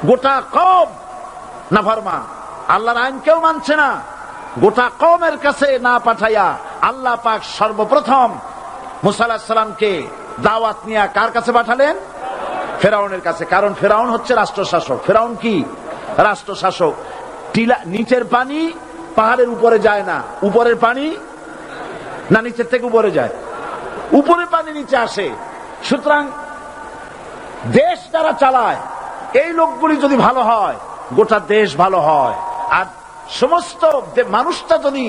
গোটা কওম নাফরমান, আল্লাহর আইন কেউ মানছে না, গোটা কওমের কাছে না পাঠাইয়া আল্লাহ পাক সর্বপ্রথম মুসা আলাইহিস সালামকে দাওয়াত নিয়ে কার কাছে পাঠালেন? ফেরাউনের কাছে। কারণ ফেরাউন হচ্ছে রাষ্ট্রশাসক। ফেরাউন কি রাষ্ট্রশাসক। টিলা নিচের পানি পাহাড়ের উপরে যায় না, উপরের পানি না নিচের থেকে উপরে যায়, উপরের পানি নিচে আসে। সুতরাং দেশ যারা চালায় এই লোকগুলি যদি ভালো হয় গোটা দেশ ভালো হয়, আর সমস্ত মানুষটা যদি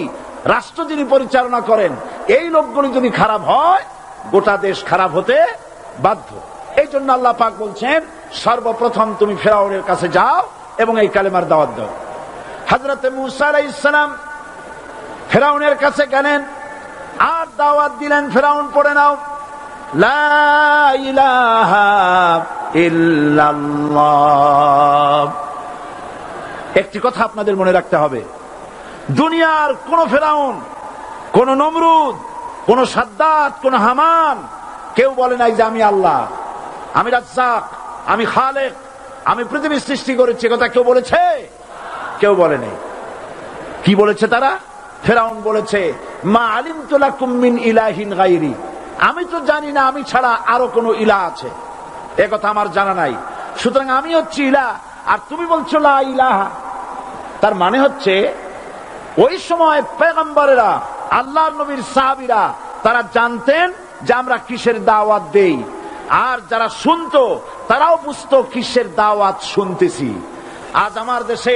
রাষ্ট্র যিনি পরিচালনা করেন এই লোকগুলি যদি খারাপ হয় গোটা দেশ খারাপ হতে বাধ্য। এই জন্য আল্লাহ পাক বলছেন সর্বপ্রথম তুমি ফেরাউনের কাছে যাও এবং এই কালেমার দাওয়াত দাও। হযরত মূসা আলাইহিস সালাম ফেরাউনের কাছে গেলেন আর দাওয়াত দিলেন, ফেরাউন পড়ে নাও লা ইলাহা ইল্লাল্লাহ। একটি কথা আপনাদের মনে রাখতে হবে, দুনিয়ার কোন ফেরাউন, কোন নমরুদ, কোন সাদ্দাত, কোন হামান কেউ বলে নাই যে আমি আল্লাহ, আমি রাজ্জাক, আমি খালেক, আমি পৃথিবীর সৃষ্টি করেছি। কথা কেউ বলেছে? কেউ বলে নাই। কি বলেছে তারা? ফেরাউন বলেছে মা আলিমতু লাকুম মিন ইলাহিন গায়রি, আমি তো জানি না আমি ছাড়া আরো কোন ইলাহ আছে, এ কথা আমার জানা নাই, সুতরাং আমি হচ্ছি ইলাহ আর তুমি বলছো লা ইলাহা। তার মানে হচ্ছে ওই সময় পয়গম্বরেরা, আল্লাহর নবীর সাহাবীরা তারা জানতেন যে আমরা কিসের দাওয়াত দেই, আর যারা শুনতো তারাও বুঝতো কিসের দাওয়াত শুনতেছি। আজ আমার দেশে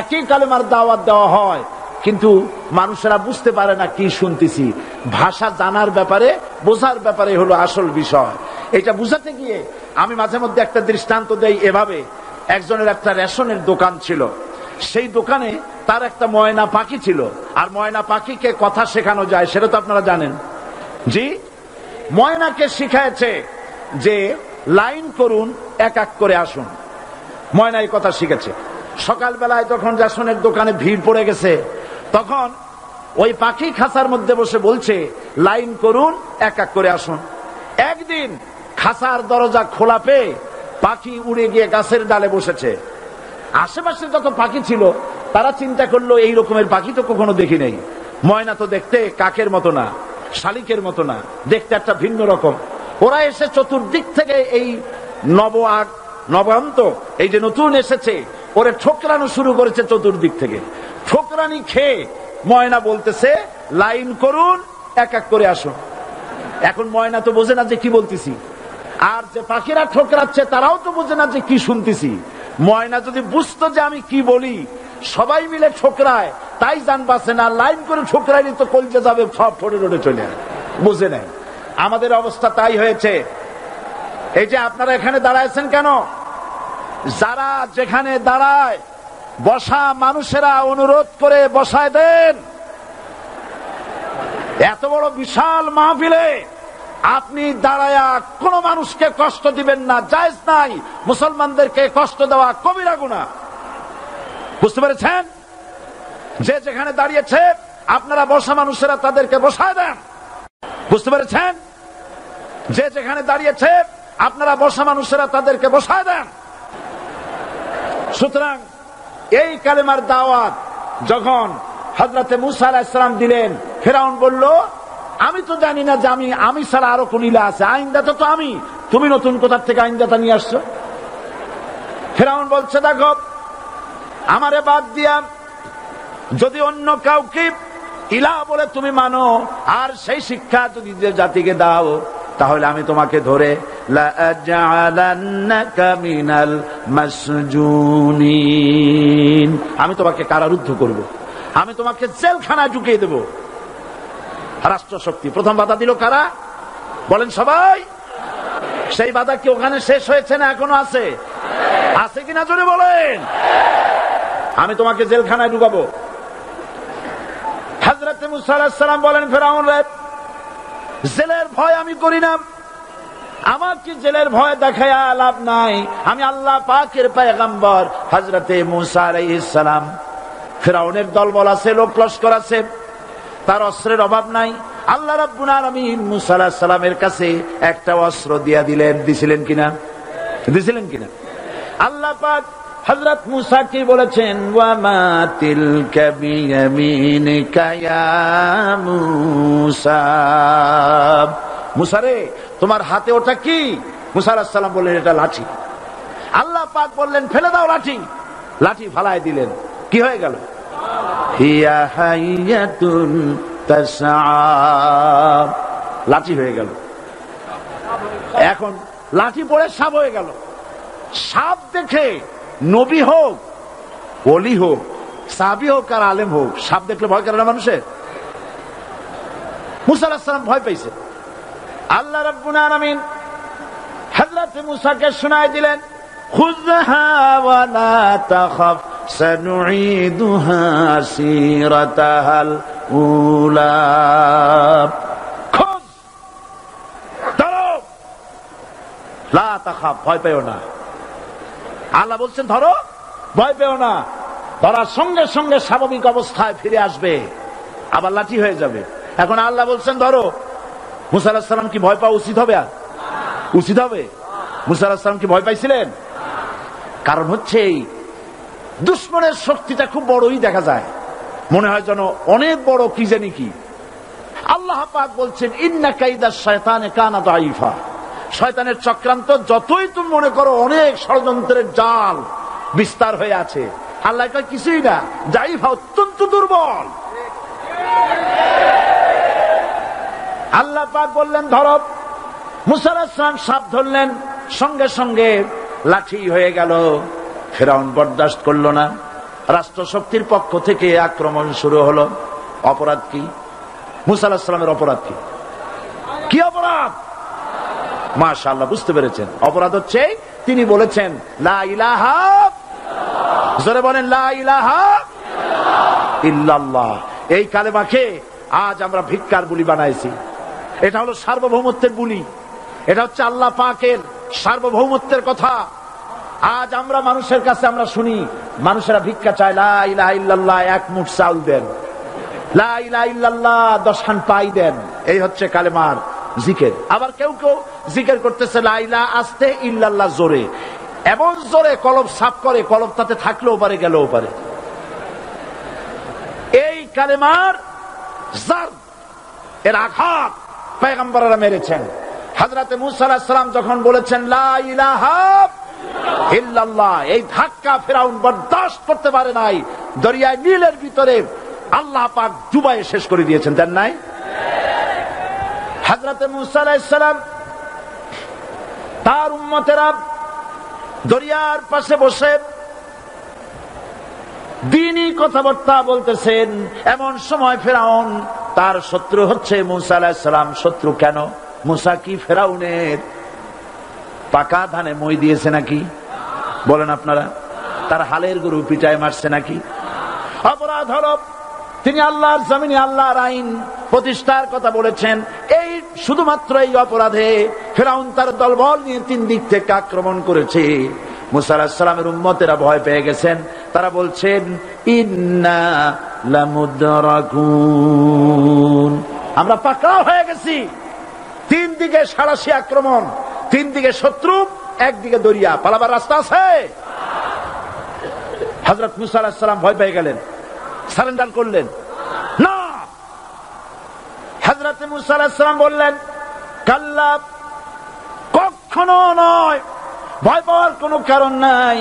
একই কালেমার দাওয়াত দেওয়া হয় কিন্তু মানুষেরা বুঝতে পারে না কি শুনতেছি। ভাষা জানার ব্যাপারে, বোঝার ব্যাপারে হলো আসল বিষয়। এটা বুঝাতে গিয়ে আমি মাঝে মধ্যে একটা দৃষ্টান্ত দেই এভাবে। একজনের একটা রেশনের দোকান ছিল, সেই দোকানে তার একটা ময়না পাখি ছিল, আর ময়না পাখিকে কথা শেখানো যায় সেটা তো আপনারা জানেন। জি, ময়নাকে শিখাইছে যে লাইন করুন, এক এক করে আসুন। ময়না এই কথা শিখেছে। সকালবেলায় যখন রেশনের দোকানে ভিড় পড়ে গেছে তখন ওই পাখি খাঁচার মধ্যে বসে বলছে লাইন করুন, এক এক করে আসুন। একদিন খাঁচার দরজা খোলা পেয়ে পাখি উড়ে গিয়ে গাছের ডালে বসেছে। আশেপাশে যত পাখি ছিল তারা চিন্তা করলো এই রকমের পাখি তো কখনো দেখি নাই। ময়না তো দেখতে কাকের মতো না, শালিকের মতো না, দেখতে একটা ভিন্ন রকম। ওরা এসে চতুর্দিক থেকে এই নবান্ত এই যে নতুন এসেছে ওরে ঠোকরানো শুরু করেছে চতুর্দিক থেকে। ঠোকরানি খেয়ে ময়না বলতেছে লাইন করুন, এক এক করে আসুন। এখন ময়না তো বোঝে না যে কি বলতেছি, আর যে পাখিরা ঠোকরাচ্ছে তারাও তো বোঝে না যে কি শুনতেছি। ময়না যদি বুঝতো যে আমি কি বলি, সবাই মিলে ঠোকরায়, তাই জান পাচ্ছে না, লাইন করে ঠোকরাইলে তো কলজে যাবে, সব ঠোঁটে ঠোঁটে চলে বুঝে নেয়। আমাদের অবস্থা তাই হয়েছে। এই যে আপনারা এখানে দাঁড়াইছেন কেন? যারা যেখানে দাঁড়ায় বসা মানুষেরা অনুরোধ করে বসায় দেন। এত বড় বিশাল মাহফিলে আপনি দাঁড়ায়া কোন মানুষকে কষ্ট দিবেন না, জায়েজ নাই। মুসলমানদেরকে কষ্ট দেওয়া কবিরা গুনাহ। বুঝতে পেরেছেন? যে যেখানে দাঁড়িয়েছে আপনারা বসা মানুষেরা তাদেরকে বসায় দেন। বুঝতে পেরেছেন? যে যেখানে দাঁড়িয়েছে আপনারা বসা মানুষেরা তাদেরকে বসায় দেন। সুতরাং এই কালেমার দাওয়াত যখন হযরতে মূসা আলাইহিস সালাম দিলেন, ফেরাউন বলল আমি তো জানি না যে আমি ছাড়া আরো কোন ইলাহ আছে, আইনদাতা তো আমি, তুমি নতুন কোথা থেকে আইনদাতা নিয়ে আসছো? ফেরাউন বলছে দেখো আমারে বাদ দিয়া যদি অন্য কাউকে ইলাহ বলে তুমি মানো আর সেই শিক্ষা যদি জাতিকে দাও তাহলে আমি তোমাকে ধরে লাআজআলান্নাকা মিনাল মাসজুনিন, আমি তোমাকে কারারুদ্ধ করব, আমি তোমাকে জেলখানায় ঢুকিয়ে দেব। রাষ্ট্রশক্তি প্রথম বাধা দিল কারা? বলেন সবাই। সেই বাধা কি ওখানে শেষ হয়েছে না এখনো আছে? আছে কিনা জোরে বলেন। আমি তোমাকে জেলখানায় ঢুকাবো। হযরত মূসা আলাইহিস সালাম বলেন ফেরাউন রে, জেলের ভয় আমি করি না, আমাকে জেলের ভয় দেখায়া লাভ নাই, আমি আল্লাহ পাকের পয়গম্বর হযরতে মূসা আলাইহিস সালাম। ফেরাউনের দলবল আছে, লোক লস্কর আছে, তার অস্ত্রের অভাব নাই। আল্লাহ রাব্বুল আলামিন মূসা আলাইহিস সালামের কাছে একটা অস্ত্র দিয়া দিলেন। দিছিলেন কিনা? দিছিলেন কিনা? আল্লাহ পাক হযরত মূসা কি বলেছেন, ওয়া মা তিলকা বিয়ামিনিকা ইয়া মূসা, মূসা রে তোমার হাতে ওটা কি? মূসা আলাইহিস সালাম বললেন এটা লাঠি। আল্লাহ পাক বললেন ফেলে দাও লাঠি। লাঠি ফালায় দিলেন, কি হয়ে গেল? হিয়া হাইয়াতুন তাসআ, লাঠি হয়ে গেল। এখন লাঠি পড়ে সাপ হয়ে গেল। সাপ দেখে নবী হোক, ওলি হোক, সাহাবী হোক আর আলেম হোক, সাপ দেখলে ভয় করে না মানুষের? মূসা আলাইহিস সালাম ভয় পাইছে। আল্লাহ রাব্বুল আলামিন হযরত মূসাকে শোনায় দিলেন, খুযহা ওয়া লা তাখাফ সানুঈদুহা সিরাতাহাল উলা, খুয ধরো, লা তাখাফ ভয় পেও না। আল্লাহ বলছেন ধরো, ভয় পেও না। ধরার সঙ্গে সঙ্গে স্বাভাবিক অবস্থায় ফিরে আসবে, আবার লাঠি হয়ে যাবে। এখন আল্লাহ বলছেন ধরো। মূসা আলাইহিস সালাম কি ভয় পাওয়া উচিত হবে? আর উচিত হবে? মূসা আলাইহিস সালাম কি ভয় পাইছিলেন? কারণ হচ্ছে এই দুশমনের শক্তিটা খুব বড়ই দেখা যায়, মনে হয় যেন অনেক বড়, কি জানি কি। আল্লাহ পাক বলছেন ইন্না কাইদাশ শায়তানে কানা দাঈফা, শয়তানের চক্রান্ত যতই তুমি মনে করো অনেক ষড়যন্ত্রের জাল বিস্তার হয়ে আছে, আল্লাহ কয় কিছুই না, দাঈফা অত্যন্ত দুর্বল। আল্লাহ পাক বললেন ধরো। মূসা আলাইহিস সালাম সাপ ধরলেন, সঙ্গে সঙ্গে লাঠি হয়ে গেল। ফিরআউন বরদাস্ত করলো না, রাষ্ট্রশক্তির পক্ষ থেকে আক্রমণ শুরু হলো। অপরাধ কি? মূসা আলাইহিস সালামের অপরাধ কি? কি অপরাধ? মাশাআল্লাহ বুঝতে পেরেছেন। অপরাধ হচ্ছে তিনি বলেছেন লা ইলাহা, জোরে বলেন লা ইলাহা ইল্লাল্লাহ। এই কালেমাকে আজ আমরা ভিক্ষার বুলি বানাইছি। এটা হলো সার্বভৌমত্বের বুলি, এটা হচ্ছে আল্লাহ পাকের সার্বভৌমত্বের কথা। আজ আমরা মানুষের কাছে আমরা শুনি, মানুষেরা ভিক্ষা চায়, লা ইলাহা ইল্লাল্লাহ, এক মুঠ চাউল দেন, লা ইলাহা ইল্লাল্লাহ 10 খান পাই দেন। এই হচ্ছে কালেমার জিকির। আবার কেউ কেউ জিকির করতেছে লা ইলাহা আস্তে, ইল্লাল্লাহ জোরে, এমন জোরে কলব সাফ করে, কলব তাতে থাকলেও পারে গেলেও পারে। এই কালেমার জার, এর আঘাত পয়গম্বররা মেরেছেন। হযরত মূসা আলাইহিস সালাম যখন বলেছেন লা ইলাহা ইল্লাল্লাহ, এই ধাক্কা ফিরআউন বরদাস্ত করতে পারে নাই। দরিয়ায় নীলের ভিতরে আল্লাহ পাক ডুবাইয়ে শেষ করে দিয়েছেন, দেন নাই? হযরত মূসা আলাইহিস সালাম তার উম্মতেরা দরিয়ার পাশে বসে দ্বীনি কথাবার্তা বলতেছেন। এমন সময় ফিরআউন, তার শত্রু হচ্ছে মূসা আলাইহিস সালাম। শত্রু কেন? মূসা কি ফিরআউনের পাকা ধানে মই দিয়েছে নাকি? বলেন আপনারা। তার হালের গরু পিটায় মারছে নাকি? অপরাধ হলো তিনি আল্লাহর জমিনে আল্লাহর আইন প্রতিষ্ঠার কথা বলেছেন। এই শুধুমাত্র এই অপরাধে ফিরআউন তার দলবল নিয়ে 3 দিক থেকে আক্রমণ করেছে। মূসা আলাইহিস সালামের উম্মতেরা ভয় পেয়ে গেছেন। তারা বলছেন ইন্না লামুদরাকুন, আমরা পাকড়াও হয়ে গেছি। 3 দিকে সাড়াশি আক্রমণ, 3 দিকে শত্রু, একদিকে দরিয়া, পালাবার রাস্তা আছে? হযরত মূসা আলাইহিস সালাম ভয় পেয়ে গেলেন, সারেন্ডার করলেন না। হযরত মূসা আলাইহিস সালাম বললেন কাল্লা, কখনো নয়, ভয় পাওয়ার কোনো কারণ নাই।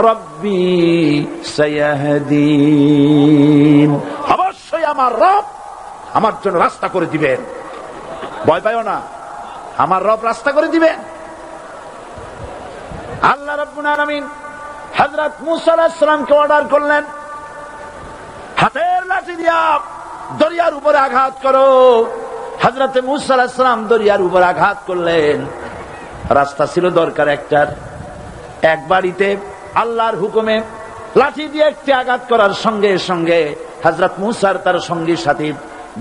রব্বি সায়াহদিন, অবশ্যই আমার রব আমার জন্য রাস্তা করে দিবেন। ভয় পাইও না, আমার রব রাস্তা করে দিবেন। আল্লাহ রাব্বুল আলামিন হযরত মূসা আলাইহিস সালামকে অর্ডার করলেন, হাতের লাঠি দিয়া দরিয়ার উপরে আঘাত করো। হযরত মূসা আলাইহিস সালাম দরিয়ার উপর আঘাত করলেন। রাস্তা ছিল দরকার একটার, এক বাড়িতে আল্লাহর হুকুমে লাঠি দিয়ে একটি আঘাত করার সঙ্গে সঙ্গে হযরত মূসার তার সঙ্গী সাথী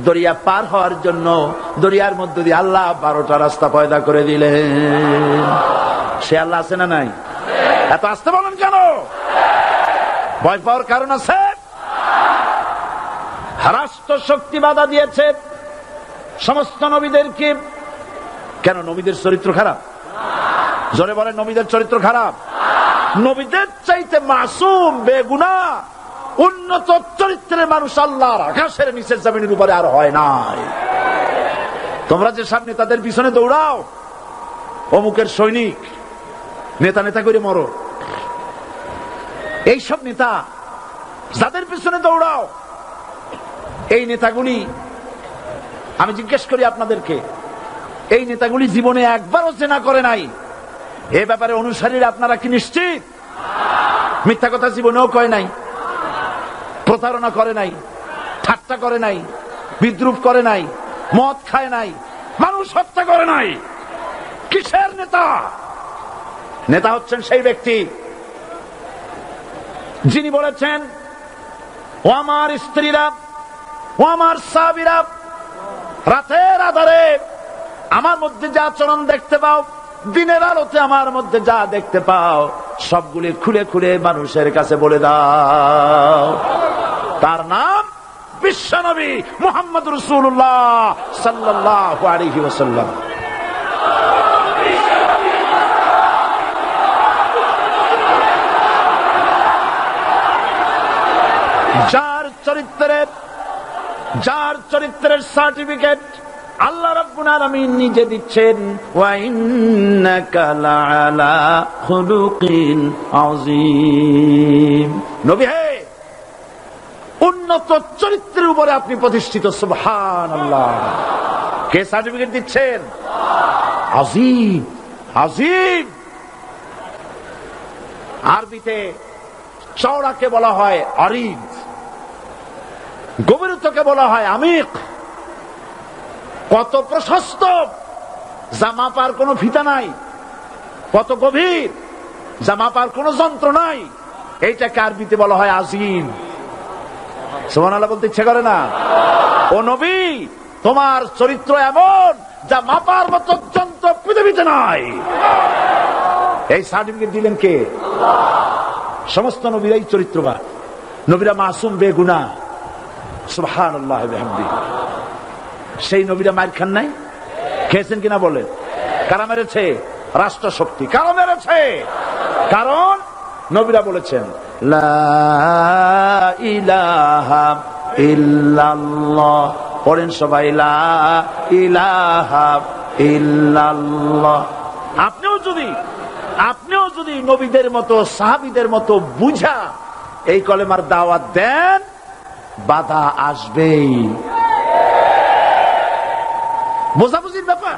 দরিয়া পার হওয়ার জন্য দরিয়ার মধ্য দিয়ে আল্লাহ 12টা রাস্তা পয়দা করে দিলেন। সে আল্লাহ আছে না নাই? এত আসতে বলেন কেন? ভয় পাওয়ার কারণ আছে? রাষ্ট্র শক্তি বাধা দিয়েছে সমস্ত নবীদেরকে। কেন? নবীদের চরিত্র খারাপ? জোরে বলেন, নবীদের চরিত্র খারাপ? নবীদের চাইতে চাইতে মাসুম বেগুনাহ উন্নত চরিত্রের মানুষ আল্লাহর আকাশের নিচের জমিনের উপরে আর হয় নাই। তোমরা যে সামনে তাদের পিছনে দৌড়াও, অমুকের সৈনিক, নেতা নেতা করে মরো, এইসব নেতা যাদের পিছনে দৌড়াও, এই নেতাগুলি, আমি জিজ্ঞেস করি আপনাদেরকে, এই নেতাগুলি জীবনে একবারও জেনা করে নাই। এ ব্যাপারে অনুসারীরা আপনারা কি নিশ্চিত? মিথ্যা কথা জীবনেও কয় নাই, প্রতারণা করে নাই, ঠাট্টা করে নাই, বিদ্রুপ করে নাই, মদ খায় নাই, মানুষ হত্যা করে নাই। কিসের নেতা? নেতা হচ্ছেন সেই ব্যক্তি যিনি বলেছেন, ও আমার স্ত্রীরা, ও আমার সাহাবীরা, রাতের আধারে আমার মধ্যে যা আচরণ দেখতে পাও, দিনের আলোতে আমার মধ্যে যা দেখতে পাও, সবগুলি খুলে খুলে মানুষের কাছে বলে দাও। তার নাম বিশ্বনবী মুহাম্মদ রাসূলুল্লাহ সাল্লাল্লাহু আলাইহি ওয়াসাল্লাম। যার চরিত্রের সার্টিফিকেট আল্লাহ রাব্বুল আলামিন নিজে দিচ্ছেন, ওয়া ইন্নাকা লাআলা খুলুকিন আযীম। নবী হে, উন্নত চরিত্রের উপরে আপনি প্রতিষ্ঠিত। সুবহানাল্লাহ। কে সার্টিফিকেট দিচ্ছেন? আযীম, আযীম। আরবিতে চওড়াকে বলা হয় আরিদ, গভীরতাকে বলা হয় আমিক। কত প্রশস্ত, যা মাপার কোনো ফিতা নাই, কত গভীর, যা মাপার কোনো যন্ত্র নাই, এইটাকে আরবিতে বলা হয় আযীম। সুবহানাল্লাহ বলতে ইচ্ছে করে না? ও নবী, তোমার চরিত্র এমন যা মাপার মতো যন্ত্র পৃথিবীতে নাই। এই সার্টিফিকেট দিলেন কে? সমস্ত নবীরাই চরিত্রবান, নবীরা মাসুম বেগুনাহ। সুবহানাল্লাহ বিহামদিহি। সেই নবীরা মার খান নাই? খেয়েছেন কিনা বলেন? কারা মেরেছে? রাষ্ট্র শক্তি। কারা মেরেছে? কারণ নবীরা বলেছেন, লা ইলাহা ইল্লাল্লাহ। পড়েন সবাই, লা ইলাহা ইল্লাল্লাহ। আপনিও যদি নবীদের মতো, সাহাবীদের মতো বুঝা এই কলেমার দাওয়াত দেন, বাধা আসবেই। বোঝাবুঝির ব্যাপার,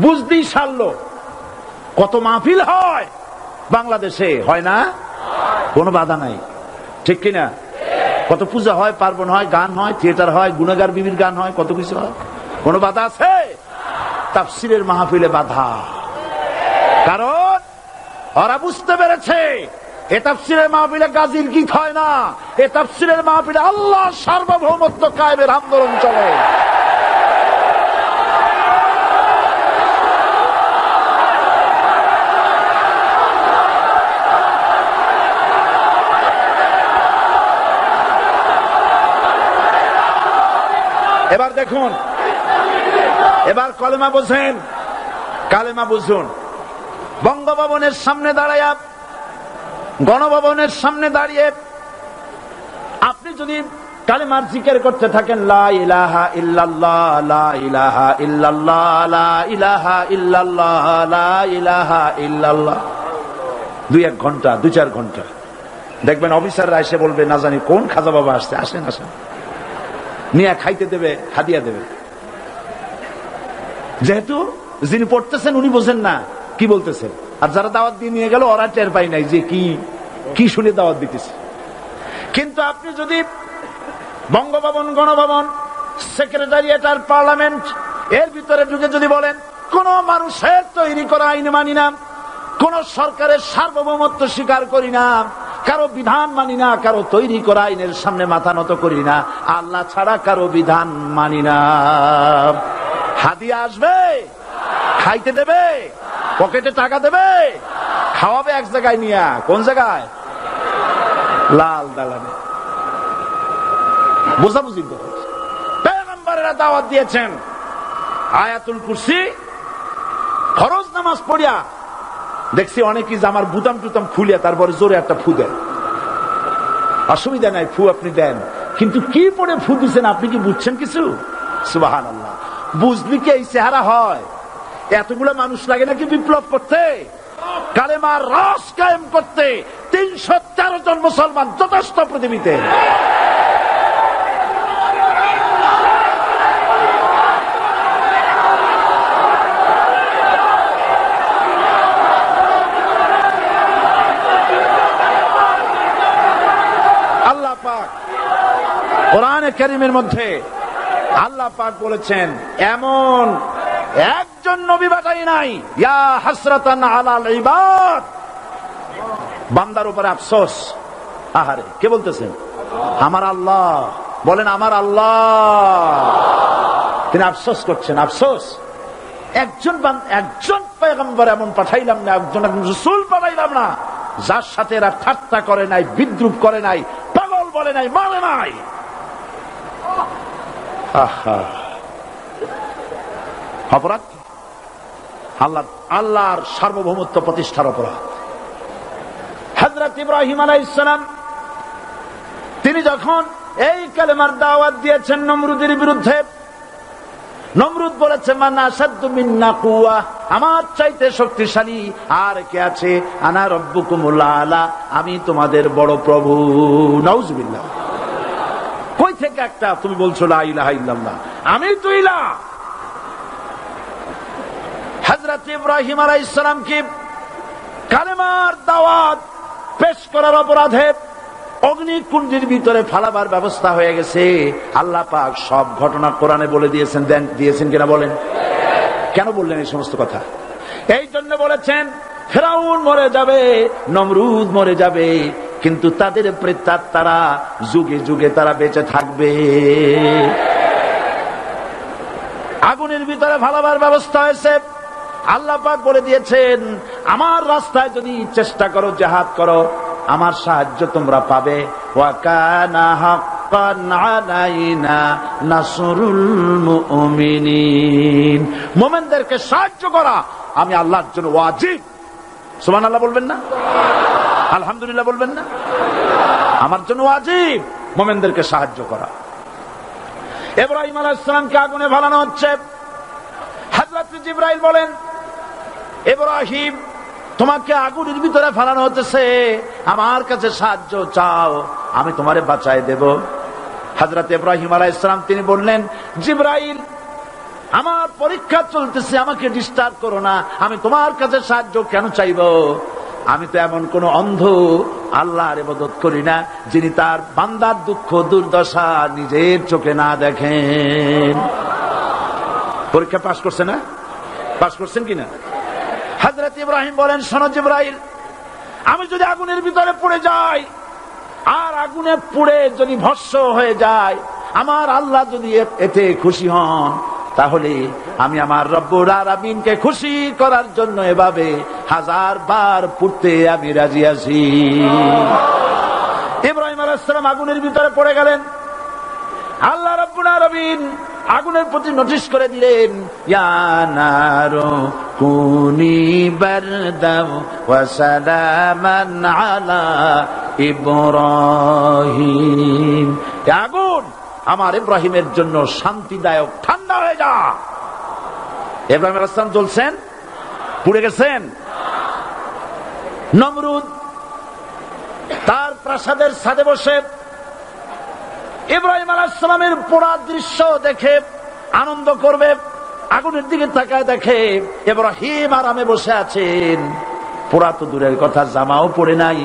বুঝতেই সারলো। কত মাহফিল হয় বাংলাদেশে, হয় না? কোনো বাধা নাই, ঠিক কিনা? কত পূজা হয়, পার্বণ হয়, গান হয়, থিয়েটার হয়, গুনাহগার বিবির গান হয়, কত কিছু হয়। কোনো বাধা আছে? তাফসীরের মাহফিলে বাধা। কারণ ওরা বুঝতে পেরেছে এ তাফসীরের মাহফিলে গাজীর গীত হয় না, এ তাফসীরের মাহফিলে আল্লাহর সার্বভৌমত্ব কায়েমের আন্দোলন চলে। এবার দেখুন, এবার কলেমা বোঝেন, কালেমা বুঝুন। বঙ্গভবনের সামনে দাঁড়াইয়া, গণভবনের সামনে দাঁড়িয়ে আপনি যদি কালেমার জিকির করতে থাকেন, লা ইলাহা ইল্লাল্লাহ, লা ইলাহা ইল্লাল্লাহ, লা ইলাহা ইল্লাল্লাহ, লা ইলাহা ইল্লাল্লাহ, 2-1 ঘন্টা, 2-4 ঘন্টা, দেখবেন অফিসাররা এসে বলবে, না জানি কোন খাজা বাবা আসছে, আসেন আসেন, নিয়ে খাইতে দেবে, হাদিয়া দেবে। যেহেতু যিনি পড়তেছেন উনি বোঝেন না কি বলতেছেন, আর যারা দাওয়াত দিয়ে নিয়ে গেল ওরা টের পাই নাই যে কি শুনে দাওয়াত দিতেছে। কিন্তু আপনি যদি বঙ্গভবন, গণভবন, সেক্রেটারিয়েট আর পার্লামেন্ট এর ভিতরে ঢুকে যদি বলেন, কোন মানুষের তৈরি করা আইন মানি না, কোন সরকারের সার্বভৌমত্ব স্বীকার করি না, কারো বিধান মানি না, কারো তৈরি করা আইনের সামনে মাথা নত করি না, আল্লাহ ছাড়া কারো বিধান মানি না, হাদিয়া আসবে, খাইতে দেবে, পকেটে টাকা দেবে, খাওয়াবে এক জায়গায় নিয়ে। কোন জায়গায়? লাল দালানে। বুঝাবুঝি পয়গম্বরেরা দাওয়াত দিয়েছেন, আয়াতুল কুরসি ফরজ নামাজ পড়িয়া দেখছি অনেকেই জামার বুতাম টুতাম খুলে তারপরে জোরে একটা ফু দেন। অসুবিধা নাই, ফু আপনি দেন, কিন্তু কি পরে ফু দিচ্ছেন আপনি কি বুঝছেন কিছু? সুবহানাল্লাহ। বুঝলি কি এই চেহারা হয়? এতগুলো মানুষ লাগে নাকি বিপ্লব করতে, কালেমার রস কায়েম করতে? 313 জন মুসলমান যথেষ্ট পৃথিবীতে। আল্লাহ পাক কোরআনে কারীমের মধ্যে আল্লাহ পাক বলেছেন, এমন একজন নবী পাঠাই নাই। ইয়া হাসরাতান আলাল ইবাদ, বান্দার উপরে আফসোস। আহারে, কে বলতেছেন? আমার আল্লাহ। বলেন আমার আল্লাহ। তিনি আফসোস করছেন, আফসোস একজন পয়গম্বর এমন পাঠাইলাম না, একজন রাসূল পাঠাইলাম না যার সাথে এরা ঠাট্টা করে নাই, বিদ্রুপ করে নাই, পাগল বলে নাই, মানে নাই। অপরাধ আল্লাহর সার্বভৌমত্ব প্রতিষ্ঠার অপরাধ। হযরত ইব্রাহিম আলাইহিস সালাম তিনি যখন এই কালেমার দাওয়াত দিয়েছেন নমরুদের বিরুদ্ধে, নমরুদ বলেছে মান আশাদ্দু মিন্না কুওয়া, আমার চাইতে শক্তিশালী আর কে আছে? আনা রাব্বুকুমুল আলা, আমি তোমাদের বড় প্রভু। নাউজুবিল্লাহ। কই থেকে একটা তুমি বলছো লা ইলাহা ইল্লাল্লাহ, আমি তো ইলাহ। হযরত ইব্রাহিম আলাইহিস সালাম কি কালেমার দাওয়াত পেশ করার অপরাধে অগ্নিকুণ্ডের ভিতরে ফালাবার ব্যবস্থা হয়ে গেছে। আল্লাহ পাক সব ঘটনা কোরআনে বলে দিয়েছেন কিনা বলেন? কেন বললেন এই সমস্ত কথা? এই জন্য বলেছেন ফিরআউন মরে যাবে, নমরুদ মরে যাবে, কিন্তু তাদের প্রেতাত্মারা যুগে যুগে তারা বেঁচে থাকবে। আগুনের ভিতরে ফালাবার ব্যবস্থা হয়েছে। আল্লাহ পাক বলে দিয়েছেন আমার রাস্তায় যদি চেষ্টা করো, জিহাদ করো, আমার সাহায্য তোমরা পাবে। ওয়া কানা হাক্কান আলাইনা নাসরুল মুমিনিন, মুমিনদেরকে সাহায্য করা আমি আল্লাহর জন্য ওয়াজিব। সুবহানাল্লাহ বলবেন না? আলহামদুলিল্লাহ বলবেন না? আমার জন্য ওয়াজিব মুমিনদেরকে সাহায্য করা। ইব্রাহিম আলাইহিস সালামকে আগুনে ফেলানো হচ্ছে। হযরত জিবরাইল বলেন, ইব্রাহিম তোমাকে আগুনের ভিতরে ফেলানো হচ্ছে, আমার কাছে সাহায্য চাও, আমি তোমারে বাঁচায় দেব। হযরত ইব্রাহিম আলাইহিস সালাম তিনি বললেন, জিবরাইল আমার পরীক্ষা চলতেছে, আমাকে ডিস্টার্ব করো না, আমি তোমার কাছে সাহায্য কেন চাইব? আমি তো এমন কোন অন্ধ আল্লাহর ইবাদত করি না যিনি তার বান্দার দুঃখ দুর্দশা নিজের চোখে না দেখেন। পরীক্ষা পাস করছে না? পাস করছেন কিনা? হযরত ইব্রাহিম বলেন, শোনো জিবরাইল, আমি যদি আগুনের ভিতরে পড়ে যাই আর আগুনে পুড়ে যদি ভস্ম হয়ে যায়, আমার আল্লাহ যদি এতে খুশি হন, তাহলে আমি আমার রব্বুল আলামিনকে খুশি করার জন্য এভাবে 1000 বার পুড়তে আমি রাজি আছি। ইব্রাহিম আলাইহিস সালাম আগুনের ভিতরে পড়ে গেলেন। আল্লাহ রব্বুল আলামিন আগুনের প্রতি নোটিশ করে দিলেন, ইয়া নারু কুনি বারদাম ওয়া সালামান আলা ইব্রাহিম, আগুন আমার ইব্রাহিমের জন্য শান্তিদায়ক, ঠান্ডা হয়ে যা। ইব্রাহিম আলাইহিস সালাম জ্বলছেন, পুড়ে গেছেন। নমরুদ তার প্রাসাদের ছাদে বসে ইব্রাহিম আলাইহিস সালামের পোড়া দৃশ্য দেখে আনন্দ করবে, আগুনের দিকে তাকায় দেখে ইব্রাহিম আরামে বসে আছেন। পোড়া তো দূরের কথা, জামাও পরে নাই।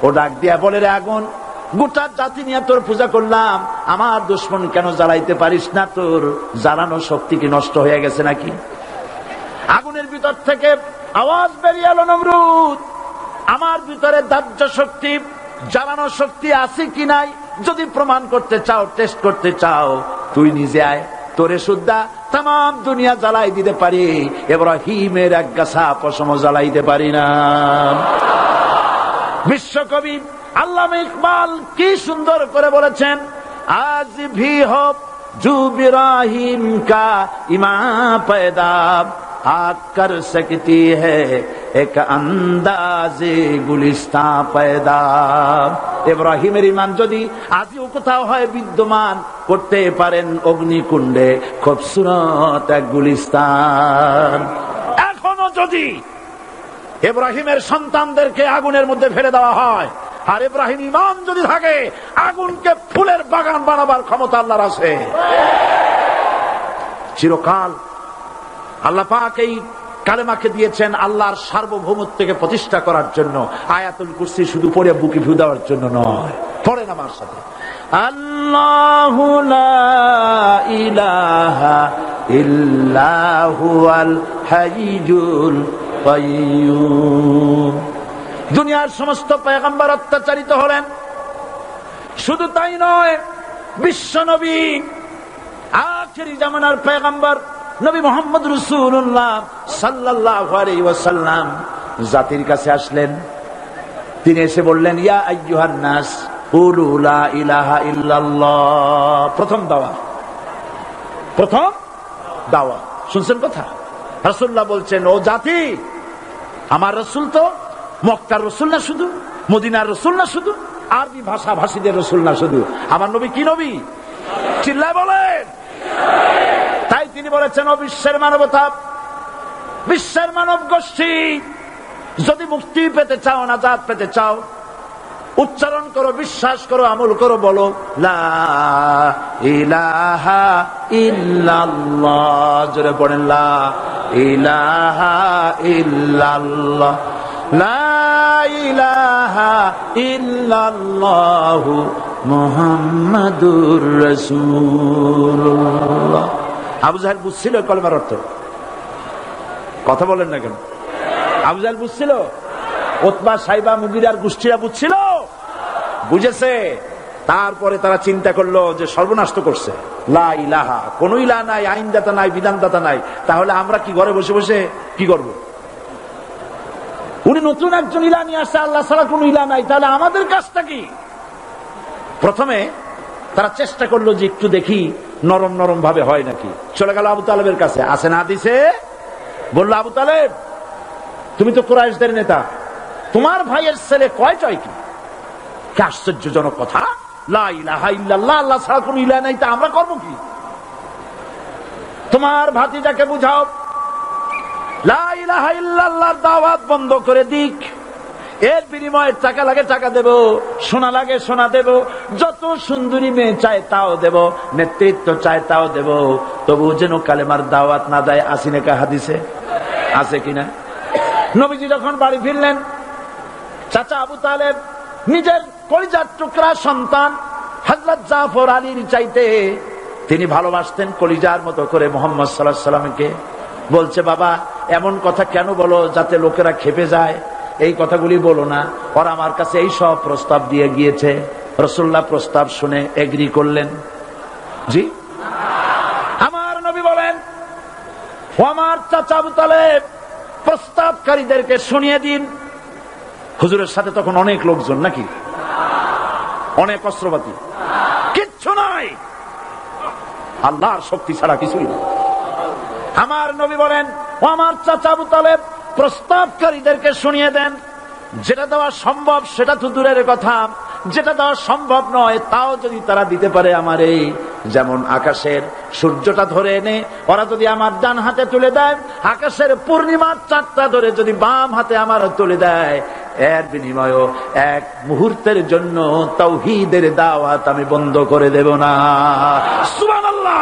ও ডাক দিয়া বলে, রে আগুন, গোটা জাতি নিয়ে তোর পূজা করলাম, আমার দুশমন কেন জ্বালাইতে পারিস না? তোর জ্বালানো শক্তি কি নষ্ট হয়ে গেছে নাকি? আগুনের ভিতর থেকে আওয়াজ বেরিয়ে এলো, নমরুদ, আমার ভিতরে দাহ্য শক্তি, জ্বালানো শক্তি আছে কি নাই যদি প্রমাণ করতে চাও, টেস্ট করতে চাও, তুই নিজে আয়, তোরে সুদ্ধা তাম দুনিয়া জ্বালাই দিতে পারি, ইব্রাহিমের এক গাছা পশম জ্বালাইতে পারি না। বিশ্বকবি আল্লামা ইকবাল কি সুন্দর করে বলেছেন, আজ ভি হো জু ইব্রাহিম কা ইমা পয়দা, आग कर सकती है एक अंदाजे गुलिस्तां पैदा। ইব্রাহিমের ঈমান যদি আজও কোথাও হয় বিদ্যমান, করতে পারেন অগ্নিকুণ্ডে খুবসুরত এক গুলিস্তান। এখনো যদি ইব্রাহিমের সন্তানদেরকে আগুনের মধ্যে ফেলে দেওয়া হয়, আর ইব্রাহিম ঈমান যদি থাকে, আগুনকে ফুলের বাগান বানাবার ক্ষমতা আল্লাহর আছে। চিরকাল আল্লাহ পাক এই কালেমাকে দিয়েছেন আল্লাহর সার্বভৌমত্বকে প্রতিষ্ঠা করার জন্য। আয়াতুল কুরসি শুধু পড়ে বুকে ফু দেওয়ার জন্য নয়। পড়েন আমার সাথে, আল্লাহু লা ইলাহা ইল্লা হুয়াল হাইয়ুল কাইয়্যুম। দুনিয়ার সমস্ত পয়গম্বর অত্যাচারিত হলেন, শুধু তাই নয়, বিশ্ব নবী আখিরি জামানার পয়গম্বর নবী মুহাম্মদ রাসূলুল্লাহ সাল্লাল্লাহু আলাইহি ওয়াসাল্লাম জাতির কাছে আসলেন। তিনি এসে বললেন, ইয়া আইয়ুহান নাস কুলু লা ইলাহা ইল্লাল্লাহ। প্রথম দাওয়া শুনছেন কথা? রাসূলুল্লাহ বলছেন, ও জাতি, আমার রাসূল তো মক্কার রাসূল না শুধু, মদিনার রাসূল না শুধু, আরবি ভাষা ভাষীদের রাসূল না শুধু, আমার নবী কি নবী? চিল্লায় বলেন। তাই তিনি বলেছেন, ও বিশ্বের মানবতা, বিশ্বের মানব গোষ্ঠী, যদি মুক্তি পেতে চাও, নাজাত পেতে চাও, উচ্চারণ করো, বিশ্বাস করো, আমল করো, বলো লা ইলাহা ইল্লাল্লাহ। জোরে পড়েন, লা ইলাহা ইল্লাল্লাহ, লা ইলাহা ইল্লাল্লাহু মুহাম্মাদুর রাসূলুল্লাহ। আবু জাহেল বুঝছিল কলমার অর্থ? কথা বলেন না কেন? আবু জাহেল বুঝছিল? উতবা, সাইবা, মুগিরার গোষ্ঠীরা বুঝছিল? বুঝেছে। তারপরে তারা চিন্তা করলো যে সর্বনাশ তো করছে, লা ইলাহা, কোন ইলাহ নাই, আইনদাতা নাই, বিধানদাতা নাই, তাহলে আমরা কি ঘরে বসে বসে কি করব? উনি নতুন একজন ইলাহ নিয়ে আসছে, আল্লাহ ছাড়া কোন ইলাহ নাই, তাহলে আমাদের কাজটা কি? প্রথমে তারা চেষ্টা করলো যে একটু দেখি নরম নরম ভাবে হয় নাকি। চলে গেল আবু তালেবের কাছে, আসে না হাদিসে, বললো, আবু তালেব, তুমি তো কুরাইশদের নেতা, তোমার ভাইয়ের ছেলে কয়টাই কি? আশ্চর্যজনক কথা, লা ইলাহা ইল্লাল্লাহ, আল্লাহ ছাড়া কোন ইলাহ নাই, তা আমরা করবো কি? তোমার ভাতিজাকে বুঝাও লা ইলাহা ইল্লাল্লাহর দাওয়াত বন্ধ করে দিক, এর বিনিময়ে টাকা লাগে টাকা দেব, সোনা লাগে সোনা দেব, যত সুন্দরী মেয়ে চায় তাও দেব, নেতৃত্ব চায় তাও দেব, তবু যেন কালেমার দাওয়াত না দেয়। আসিনে কা হাদিসে আছে কিনা? নবীজি যখন বাড়ি ফিরলেন, চাচা আবু তালেব নিজের কলিজার টুকরা সন্তান হযরত জাফর আলীর চাইতে তিনি ভালোবাসতেন কলিজার মতো করে মুহাম্মদ সাল্লাল্লাহু আলাইহি ওয়াসাল্লামকে। বলছে, বাবা, এমন কথা কেন বলো যাতে লোকেরা খেপে যায়? এই কথাগুলি বলো না, ওরা আমার কাছে এই সব প্রস্তাব দিয়ে গিয়েছে। রাসূলুল্লাহ প্রস্তাব শুনে এগ্রি করলেন। জি, আমার নবী বলেন, ও আমার চাচা আবু তালেব, প্রস্তাবকারীদেরকে শুনিয়ে দিন। হুজুরের সাথে তখন অনেক লোকজন নাকি, অনেক অস্ত্রপাতি, কিচ্ছু নাই, আল্লাহর শক্তি ছাড়া কিছুই না। আমার নবী বলেন, ও আমার চাচা আবু তালেব, প্রস্তাবকারীদেরকে শুনিয়ে দেন, যেটা দেওয়া সম্ভব সেটা তো দূরের কথা, যেটা দেওয়া সম্ভব নয় তাও যদি তারা দিতে পারে আমারে, যেমন আকাশের সূর্যটা ধরে এনে ওরা যদি আমার ডান হাতে তুলে দেয়, আকাশের পূর্ণিমার চাঁদটা ধরে যদি বাম হাতে আমার তুলে দেয়, এর বিনিময়ে এক মুহূর্তের জন্য তাওহীদের দাওয়াত আমি বন্ধ করে দেব না। সুবহানাল্লাহ।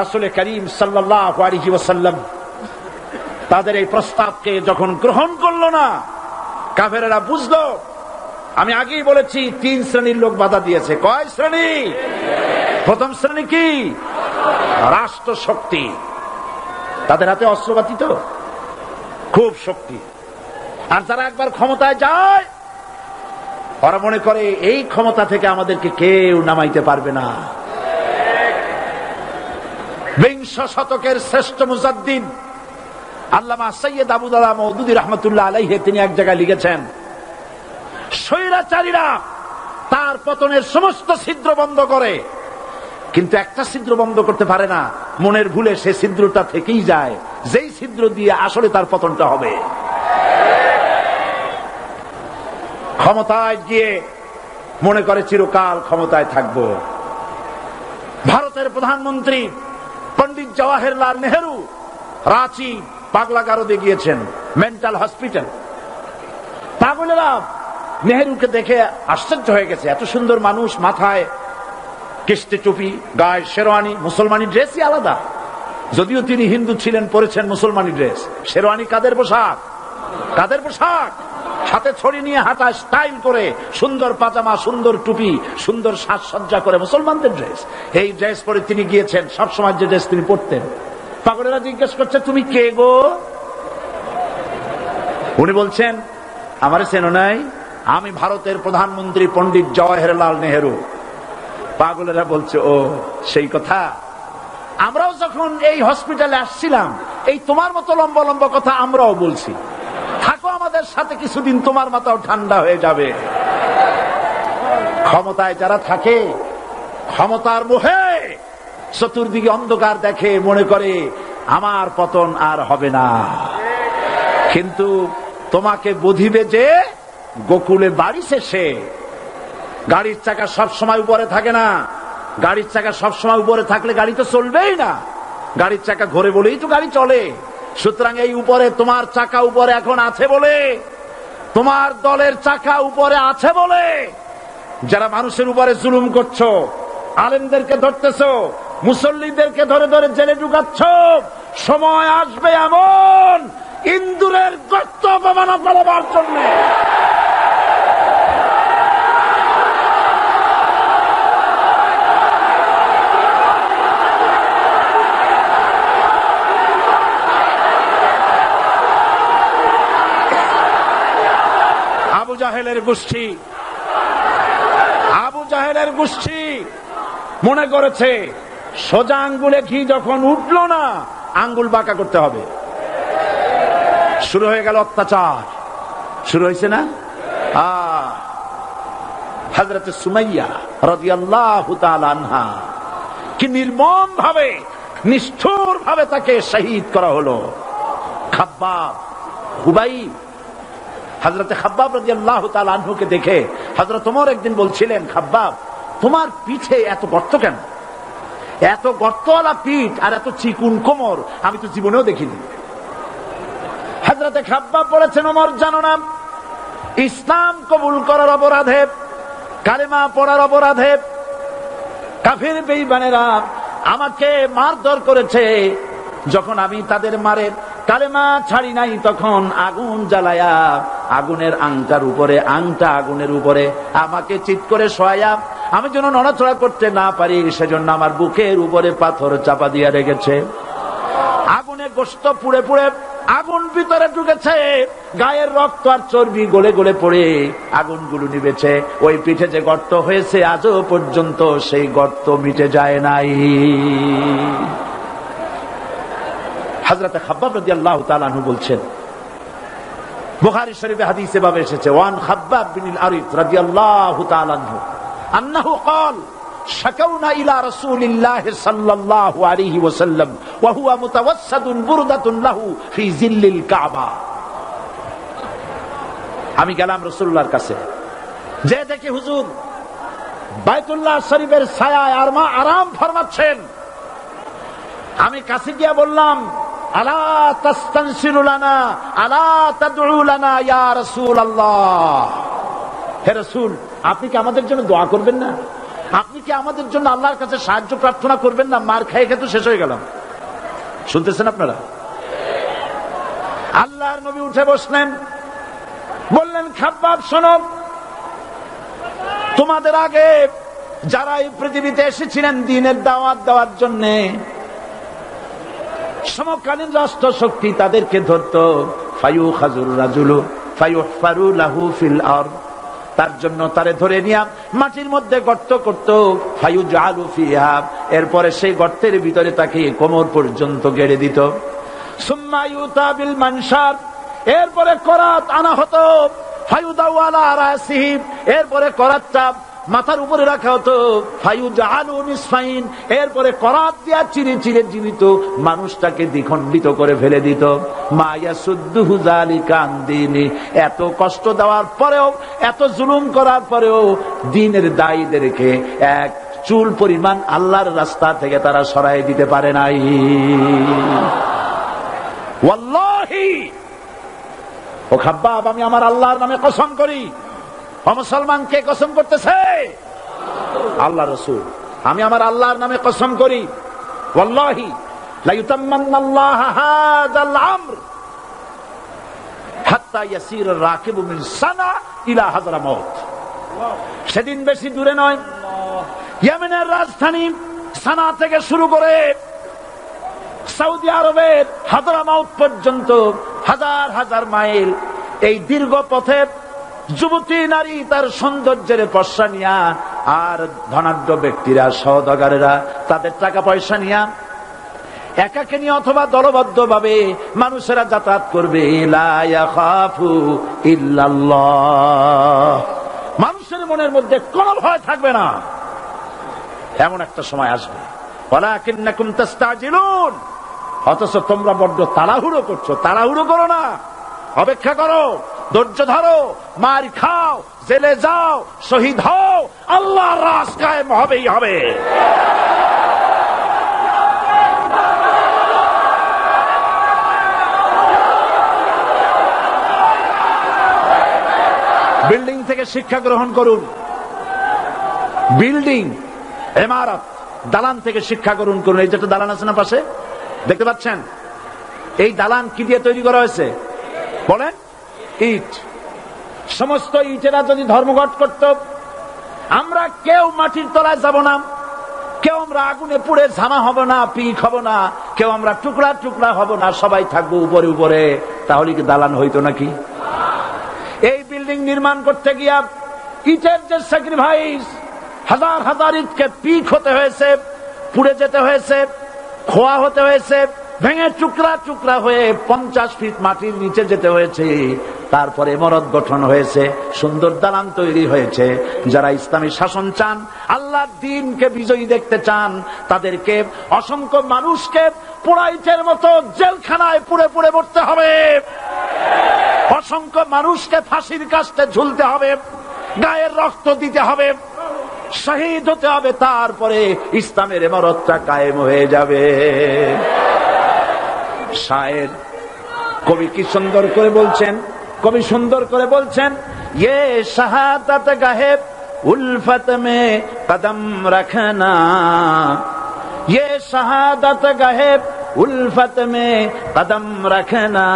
রাসূল করিম সাল্লাল্লাহু আলাইহি ওয়াসাল্লাম তাদের এই প্রস্তাবকে যখন গ্রহণ করলো না, কাফেরেরা বুঝলো, আমি আগেই বলেছি 3 শ্রেণীর লোক বাধা দিয়েছে। কয় শ্রেণী? প্রথম শ্রেণী কি? রাষ্ট্র শক্তি, তাদের হাতে অস্ত্রপাতি তো খুব শক্তি, আর যারা একবার ক্ষমতায় যায় ওরা মনে করে এই ক্ষমতা থেকে আমাদেরকে কেউ নামাইতে পারবে না। বিংশ শতকের শ্রেষ্ঠ মুজাদ্দিদ আল্লামা সৈয়দ আবু দাদা মওদুদী রাহমাতুল্লাহ আলাইহি তিনি এক জায়গায় লিখেছেন, স্বৈরাচারীরা তার পতনের সমস্ত ছিদ্র বন্ধ করে, কিন্তু একটা ছিদ্র বন্ধ করতে পারে না, মনের ভুলে সে ছিদ্রটা থেকেই যায়, যেই ছিদ্র দিয়ে আসলে তার পতনটা হবে। ক্ষমতায় গিয়ে মনে করে চিরকাল ক্ষমতায় থাকবো। ভারতের প্রধানমন্ত্রী পণ্ডিত জওয়াহরলাল নেহেরু রাঁচি পাগলাগারদে গিয়েছেন, মেন্টাল হসপিটাল। পাগলেরা নেহেরুকে দেখে আশ্চর্য হয়ে গেছে, এত সুন্দর মানুষ, মাথায় কিস্তি টুপি, গায়ে শেরওয়ানি, মুসলমানি ড্রেসই আলাদা। যদিও তিনি হিন্দু ছিলেন, পরেছেন মুসলমানি ড্রেস। শেরওয়ানি কাদের পোশাক? কাদের পোশাক? হাতে ছড়ি নিয়ে হাঁটা স্টাইল করে, সুন্দর পাজামা, সুন্দর টুপি, সুন্দর সাজসজ্জা করে, মুসলমানদের ড্রেস। এই ড্রেস পরে তিনি গিয়েছেন, সবসময় যে ড্রেস তিনি পরতেন। পাগলেরা জিজ্ঞেস করছে, তুমি কে গো? উনি বলছেন, আমারে চেনো নাই? আমি ভারতের প্রধানমন্ত্রী পণ্ডিত জওয়াহরলাল নেহেরু। পাগলেরা বলছে, ও সেই কথা। আমরাও যখন এই হসপিটালে আসছিলাম, এই তোমার মতো লম্বা লম্বা কথা আমরাও বলছি। থাকো আমাদের সাথে কিছুদিন, তোমার মাথাও ঠান্ডা হয়ে যাবে। ক্ষমতায় যারা থাকে, ক্ষমতার মোহে চতুর্দিকে অন্ধকার দেখে, মনে করে আমার পতন আর হবে না। কিন্তু তোমাকে বুঝিবে যে গোকুলে বাড়ি শেষে। গাড়ির চাকা সবসময় উপরে থাকে না। গাড়ির চাকা সবসময় উপরে থাকলে গাড়ি তো চলবেই না। গাড়ির চাকা ঘোরে বলেই তো গাড়ি চলে। সুতরাং এই উপরে, তোমার চাকা উপরে এখন আছে বলে, তোমার দলের চাকা উপরে আছে বলে যারা মানুষের উপরে জুলুম করছো, আলেমদেরকে ধরতেছো, মুসল্লিদেরকে ধরে ধরে জেলে ঢুকাচ্ছ, সময় আসবে এমন ইন্দুরের গর্ত অপমানা পালাবার জন্য। আবু জাহেলের গোষ্ঠী মনে করেছে সোজা আঙ্গুলে ঘি যখন উঠলো না, আঙ্গুল বাঁকা করতে হবে। শুরু হয়ে গেল অত্যাচার, শুরু হয়েছে না? হযরত সুমাইয়া রাদিয়াল্লাহু তাআলা আনহা কি নির্মম ভাবে, নিষ্ঠুর ভাবে তাকে শহীদ করা হলো। খাব্বাব, হুবাইব, হযরত খাব্বাব রাদিয়াল্লাহু তাআলা আনহুকে দেখে হযরত ওমর একদিন বলছিলেন, খাব্বাব তোমার পিঠে এত গর্ত কেন? এত গর্তওয়ালা পিঠ আর এত চিকুন কোমর আমি তো জীবনেও দেখিনি। হযরত খাব্বাব বলেছেন, ওমর জানো না, ইসলাম কবুল করার অপরাধে, কালেমা পড়ার অপরাধে কাফির বেঈমানেরা আমাকে মারধর করেছে। যখন আমি তাদের মারে কালেমা ছাড়ি নাই, তখন আগুন জ্বালায়া আগুনের আংটার উপরে, আংটা আগুনের উপরে আমাকে চিৎ করে শোয়ায়া, আমি যেন নড়াচড়া করতে না পারি সেজন্য আমার বুকের উপরে পাথর চাপা দিয়ে রেখেছে। আগুনে গোশত পুড়ে পুড়ে আগুন ভিতরে ঢুকেছে, গায়ের রক্ত আর চর্বি গলে গলে পড়ে আগুনগুলো নিবেছে। ওই পিঠে যে গর্ত হয়েছে আজও পর্যন্ত সেই গর্ত মিটে যায় নাই। হযরত খাব্বাব রাদিয়াল্লাহু তাআলা আনহু বলছেন, বুখারী শরীফে হাদিসে ভাবে এসেছে, ওয়ান খাব্বাব বিন আল-আরিত রাদিয়াল্লাহু তাআলা আনহু আন্নাহু ক্বাল শাকাউনা ইলা রাসূলিল্লাহি সাল্লাল্লাহু আলাইহি ওয়াসাল্লাম ওয়া হুয়া মুতাওয়াসসাদুন বুরদাতুন লাহু ফি জিল্লিল কাবা। আমি গেলাম রাসূলুল্লাহর কাছে, যে দেখি হুজুর বাইতুল্লাহ শরীফের ছায়ায় আরাম ফরমাচ্ছেন। আমি কাছে গিয়ে বললাম, আলা তাস্তানসিরু লানা, আলা তাদউ লানা ইয়া রাসূলুল্লাহ। হে রাসূল, আপনি কি আমাদের জন্য দোয়া করবেন না? আপনি কি আমাদের জন্য আল্লাহর কাছে সাহায্য প্রার্থনা করবেন না? মার খেয়ে খেয়ে তো শেষ হয়ে গেলাম। শুনতেছেন আপনারা? আল্লাহর নবী উঠে বসলেন, বললেন, খাব্বাব শোনো, তোমাদের আগে যারা এই পৃথিবীতে এসেছিলেন দ্বীনের দাওয়াত দেওয়ার জন্য, সমকালীন রাষ্ট্র শক্তি তাদেরকে ধরতো, ফায়ুখাজুর রাজুলু ফায়ুহফারু লাহু ফিল আরদ, তার জন্য তারে ধরে নিয়ে মাটির মধ্যে গর্ত করত, ফায়ুজালু ফিহা, এরপরে সেই গর্তের ভিতরে তাকে কোমর পর্যন্ত গেড়ে দিত। সুম্মা ইউতা বিল মানশার, এরপরে করাত আনা হতো, ফায়ুদাউ আলা রাসিহি, এরপরে করাতটা মাথার উপরে রাখা হতো, এরপরে করাত দিয়া চিরে চিরে জীবিত মানুষটাকে দ্বিখণ্ডিত করে ফেলে দিত। এত কষ্ট দেওয়ার পরেও, এত জুলুম করার পরেও দ্বীনের দায়ীদেরকে এক চুল পরিমাণ আল্লাহর রাস্তা থেকে তারা সরাই দিতে পারে নাই। ওয়াল্লাহি ও খাব্বাব, আমি আমার আল্লাহর নামে কসম করি। ও মুসলমান, কে কসম করতেছে? আল্লাহ রাসূল। আমি আমার আল্লাহর নামে কসম করি, ওয়াল্লাহি লা ইউতাম্মান্নাল্লাহু হাযাল আমর হাত্তা ইয়াসির রাকিবু মিন সানা ইলা হাযরামাউত। সেদিন বেশি দূরে নয়, ইয়েমেনের রাজধানী সানা থেকে শুরু করে সৌদি আরবের হাযরামাউত পর্যন্ত হাজার হাজার মাইল এই দীর্ঘ পথে যুবতী নারী তার সৌন্দর্যের পশ্চা নিয়া, আর ধনাঢ্য ব্যক্তিরা সওদাগরেরা তাদের টাকা পয়সা নিয়া একাকিনী অথবা দলবদ্ধ ভাবে মানুষেরা যাতায়াত করবে। লা ইয়াখাফু ইল্লাল্লাহ, মানুষের মনের মধ্যে কোনো ভয় থাকবে না। এমন একটা সময় আসবে, ওয়ালাকিন্নাকুম তাস্তাজিলুন, অথচ তোমরা বড্ড তাড়াহুড়ো করছো। তাড়াহুড়ো করো না, অপেক্ষা করো, ধৈর্য ধরো, মার খাও, জেলে যাও, শহীদ হও, আল্লাহর রাজ কায়েম হবেই হবে। বিল্ডিং থেকে শিক্ষা গ্রহণ করুন, বিল্ডিং, ইমারত, দালান থেকে শিক্ষা গ্রহণ করুন। এই যেটা দালান আছে না পাশে, দেখতে পাচ্ছেন? এই দালান কি দিয়ে তৈরি করা হয়েছে বলেন? ইট। সমস্ত ইটেরা যদি ধর্মঘট করত, আমরা কেউ মাটির তলায় যাব না, কেউ আমরা আগুনে পুড়ে ঝামা হব না, পিক হব না, কেউ আমরা টুকরা টুকরা হব না, সবাই থাকবো উপরে উপরে, তাহলে কি দালান হইতো নাকি? এই বিল্ডিং নির্মাণ করতে গিয়া ইটের যে স্যাক্রিফাইস, হাজার হাজার ইটকে পিক হতে হয়েছে, পুড়ে যেতে হয়েছে, খোয়া হতে হয়েছে, ভেঙে টুকরা টুকরা হয়ে 50 ফিট মাটির নিচে যেতে হয়েছে, তারপরে ইমারত গঠন হয়েছে, সুন্দর দালান তৈরি হয়েছে। যারা ইসলামী শাসন চান, আল্লাহর দ্বীনকে বিজয়ী দেখতে চান, তাদেরকে অসংখ্য মানুষকে পোড়াইটের মতো জেলখানায় পুড়ে পুড়ে মরতে হবে, অসংখ্য মানুষকে ফাঁসির কাস্টে ঝুলতে হবে, গায়ের রক্ত দিতে হবে, শহীদ হতে হবে, তারপরে ইসলামের ইমারতটা কায়েম হয়ে যাবে। শায়ের কবি কি সুন্দর করে বলছেন, কবি সুন্দর করে বলছেন, ये शहादत गाहे उल्फत में कदम रखना, ये शहादत गाहे उल्फत में कदम रखना,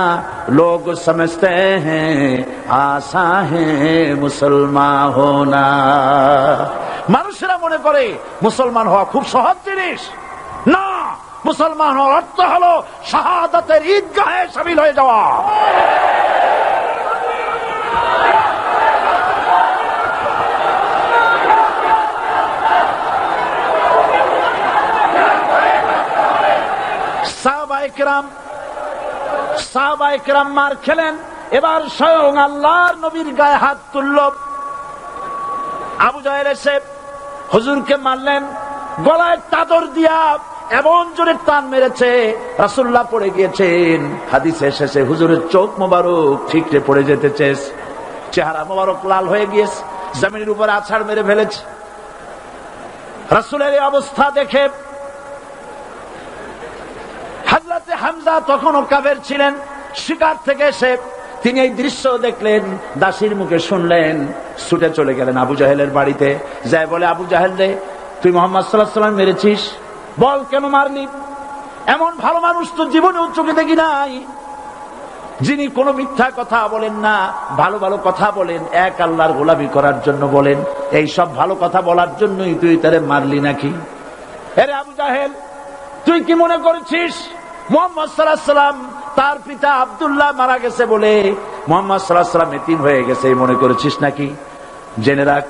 लोग समझते हैं आसा है मुसलमान होना। মানুষেরা মনে করে মুসলমান হওয়া খুব সহজ জিনিস। না, মুসলমান হওয়ার অর্থ হলো শাহাদাতের ঈদগাহে শামিল হয়ে যাওয়া। সাহাবায়ে কেরাম মার খেলেন, এবার স্বয়ং আল্লাহর নবীর গায়ে হাত তুলল। আবু জাহেল এসে হুজুরকে মারলেন, গলায় চাদর দিয়া এমন জোরে টান মেরেছে, রাসূলুল্লাহ পড়ে গিয়েছেন। হাদিসে এসেছে হুজুরের চোখ মোবারক ঠিকরে পড়ে যেতেছে, চেহারা মোবারক লাল হয়ে গিয়েছে, জমিনের উপর আছাড় মেরে ফেলেছে। রাসূলের এই অবস্থা দেখে হযরতে হামজা তখনও কাফের ছিলেন, শিকার থেকে এসে তিনি এই দৃশ্য দেখলেন, দাসীর মুখে শুনলেন, ছুটে চলে গেলেন আবু জাহেলের বাড়িতে। যাই বলে, আবু জাহেল রে, তুই মুহাম্মদ সাল্লাল্লাহু আলাইহি ওয়াসাল্লাম মেরেছিস, বল কেন মারলি? এমন ভালো মানুষ তো জীবনেও চোখে দেখি নাই, যিনি কোনো মিথ্যা কথা বলেন না, ভালো ভালো কথা বলেন, এক আল্লাহর গোলামি করার জন্য বলেন। এই সব ভালো কথা বলার জন্যই তুই তারে মারলি নাকি? আরে আবু জাহেল, তুই কি মনে করেছিস মুহাম্মদ সাল্লাল্লাহু আলাইহি ওয়াসাল্লাম তার পিতা আব্দুল্লাহ মারা গেছে বলে মুহাম্মদ সাল্লাল্লাহু আলাইহি ওয়াসাল্লাম এতিম হয়ে গেছে মনে করেছিস নাকি? জেনে রাখ,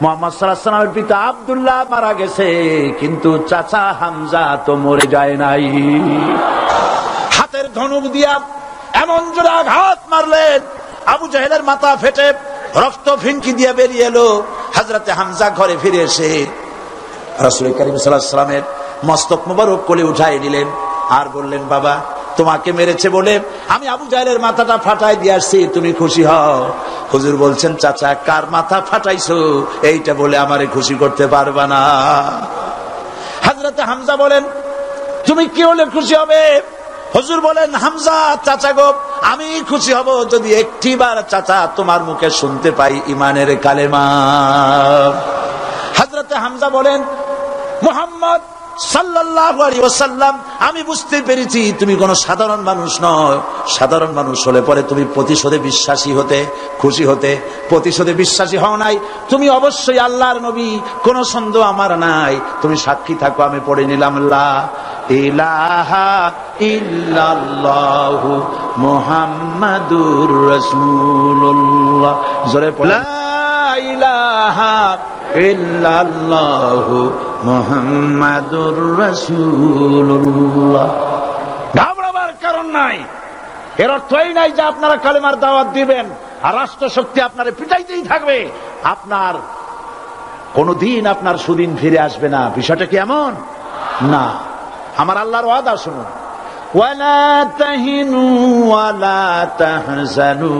মুহাম্মদ সাল্লাল্লাহু আলাইহি ওয়াসাল্লামের পিতা আব্দুল্লাহ মারা গেছে, কিন্তু চাচা হামজা তো মরে যায় নাই। হাতের ধনুক দিয়া এমন জোরে আঘাত মারলেন, আবু জাহেলের মাথা ফেটে রক্ত ফিনকি দিয়ে বেরিয়ে এলো। হযরতে হামজা ঘরে ফিরে এসে রাসূল করিম সাল্লাল্লাহু আলাইহি ওয়াসাল্লামের মস্তক মোবারক কোলে উঠায় নিলেন আর বললেন, বাবা তোমাকে মেরেছে বলে আমি আবু জাহেলের মাথাটা ফাটাই দিয়ে আসছি, তুমি খুশি হও। হুজুর বলছেন, চাচা কার মাথা ফাটাইছো এইটা বলে আমারে খুশি করতে পারবা না। হযরতে হামজা বলেন, তুমি কি হলে খুশি হবে? হুজুর বলেন, হামজা চাচা গো, আমি খুশি হব যদি একটিবার চাচা তোমার মুখে শুনতে পাই ঈমানের কালেমা। হযরতে হামজা বলেন, মুহাম্মদ সাল্লাল্লাহু আলাইহি ওয়াসাল্লাম, আমি বুঝতে পেরেছি তুমি কোন সাধারণ মানুষ নয়। সাধারণ মানুষ হলে পরে তুমি প্রতিশোধে বিশ্বাসী হতে, খুশি হতে। প্রতিশোধে বিশ্বাসী হও নাই, তুমি অবশ্যই আল্লাহর নবী, কোন সন্দেহ আমার নাই। তুমি সাক্ষী থাকো, আমি পড়ে নিলাম, লা ইলাহা ইল্লাল্লাহু মুহাম্মাদুর রাসূলুল্লাহ। জোরে পড়ে, লা ইলাহা ইল্লাল্লাহু মুহাম্মাদুর রাসূলুল্লাহ। ঘাবড়াবার কারণ নাই। এর অর্থ এই নাই যে আপনারা কালেমার দাওয়াত দিবেন আর রাষ্ট্রশক্তি আপনারে পিটাইতেই থাকবে, আপনার কোনদিন আপনার সুদিন ফিরে আসবে না। বিষয়টা কি এমন না। আমার আল্লাহর ওয়াদা শুনুন, ওয়ালা তাহিনু ওয়ালা তাহজানু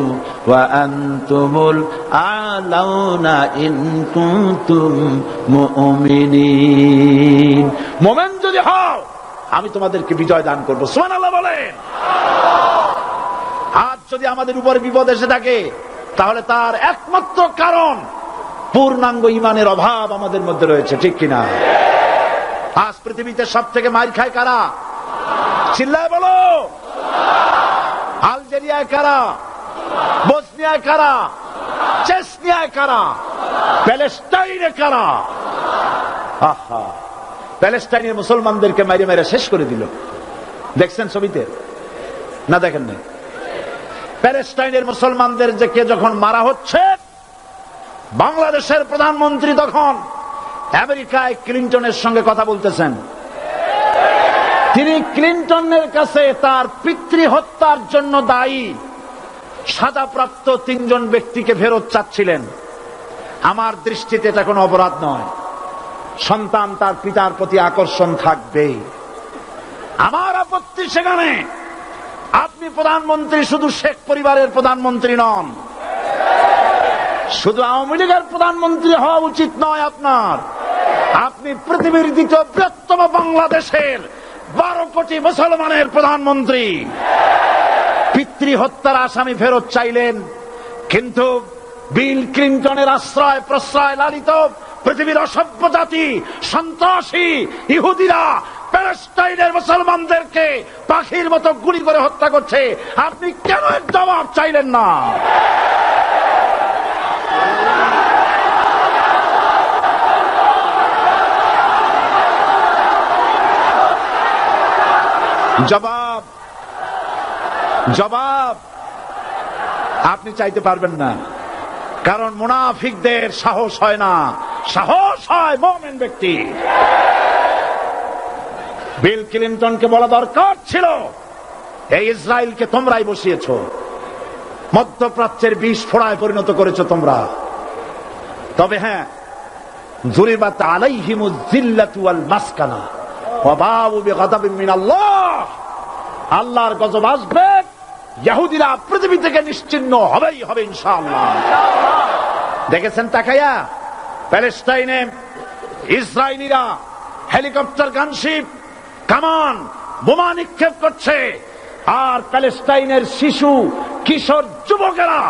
ওয়া আনতুমুল আলাউনা ইন কুনতুম মুমিনিন। মুমিন যদি হও আমি তোমাদেরকে বিজয় দান করব। সুবহানাল্লাহ বলেন। আজ যদি আমাদের উপরে বিপদ এসে থাকে তাহলে তার একমাত্র কারণ পূর্ণাঙ্গ ঈমানের অভাব আমাদের মধ্যে রয়েছে, ঠিক কিনা? আজ পৃথিবীতে সব থেকে মার খায় কারা? চিল্লায় বলো। আলজেরিয়ায় কারা? বসনিয়ায় কারা? চেচনিয়ায় কারা? প্যালেস্টাইনে কারা? আহা, প্যালেস্টাইনের মুসলমানদেরকে মাইরে মাইরে শেষ করে দিল। দেখছেন ছবিতে না? দেখেন না? প্যালেস্টাইনের মুসলমানদেরকে যখন মারা হচ্ছে, বাংলাদেশের প্রধানমন্ত্রী তখন আমেরিকায় ক্লিনটনের সঙ্গে কথা বলতেছেন। তিনি ক্লিনটনের কাছে তার পিতৃ হত্যার জন্য দায়ী সাজাপ্রাপ্ত 3 জন ব্যক্তিকে ফেরত চাচ্ছিলেন। আমার দৃষ্টিতে এটা কোনো অপরাধ নয়। সন্তান তার পিতার প্রতি আকর্ষণ থাকবে। আমার আপত্তি সেখানে আপনি প্রধানমন্ত্রী শুধু শেখ পরিবারের প্রধানমন্ত্রী নন, শুধু আওয়ামী লীগের প্রধানমন্ত্রী হওয়া উচিত নয় আপনার। আপনি পৃথিবীর দ্বিতীয় বৃহত্তম বাংলাদেশের 12 কোটি মুসলমানের প্রধানমন্ত্রী। পিতৃ হত্যার আসামি ফেরত চাইলেন, কিন্তু বিল ক্লিনটনের আশ্রয় প্রশ্রয় লালিত পৃথিবীর অসভ্য জাতি সন্ত্রাসী ইহুদিরা প্যালেস্টাইনের মুসলমানদেরকে পাখির মতো গুলি করে হত্যা করছে। আপনি কেন এর জবাব চাইলেন না? জবাব জবাব আপনি চাইতে পারবেন না, কারণ মুনাফিকদের সাহস হয় না, সাহস হয় মুমিন ব্যক্তি। বিল ক্লিনটনকে বলা দরকার ছিল, এই ইসরায়েলকে তোমরাই বসিয়েছো, মধ্যপ্রাচ্যের বিষ ফোড়ায় পরিণত করেছো তোমরা। তবে হ্যাঁ, যুরিবাত আলাইহিমুজ জিল্লাতু ওয়াল মাসকানা ওয়া বাউ বিগাদাবিন মিনাল্লাহ। আল্লাহর গজব আসবে, ইহুদিরা পৃথিবী থেকে নিশ্চিহ্ন হবেই হবে ইনশাআল্লাহ। দেখেছেন তাকায়া প্যালেস্টাইনে ইসরায়েলিরা হেলিকপ্টার, গানশিপ, কামান, বোমা নিক্ষেপ করছে, আর প্যালেস্টাইনের শিশু কিশোর যুবকেরা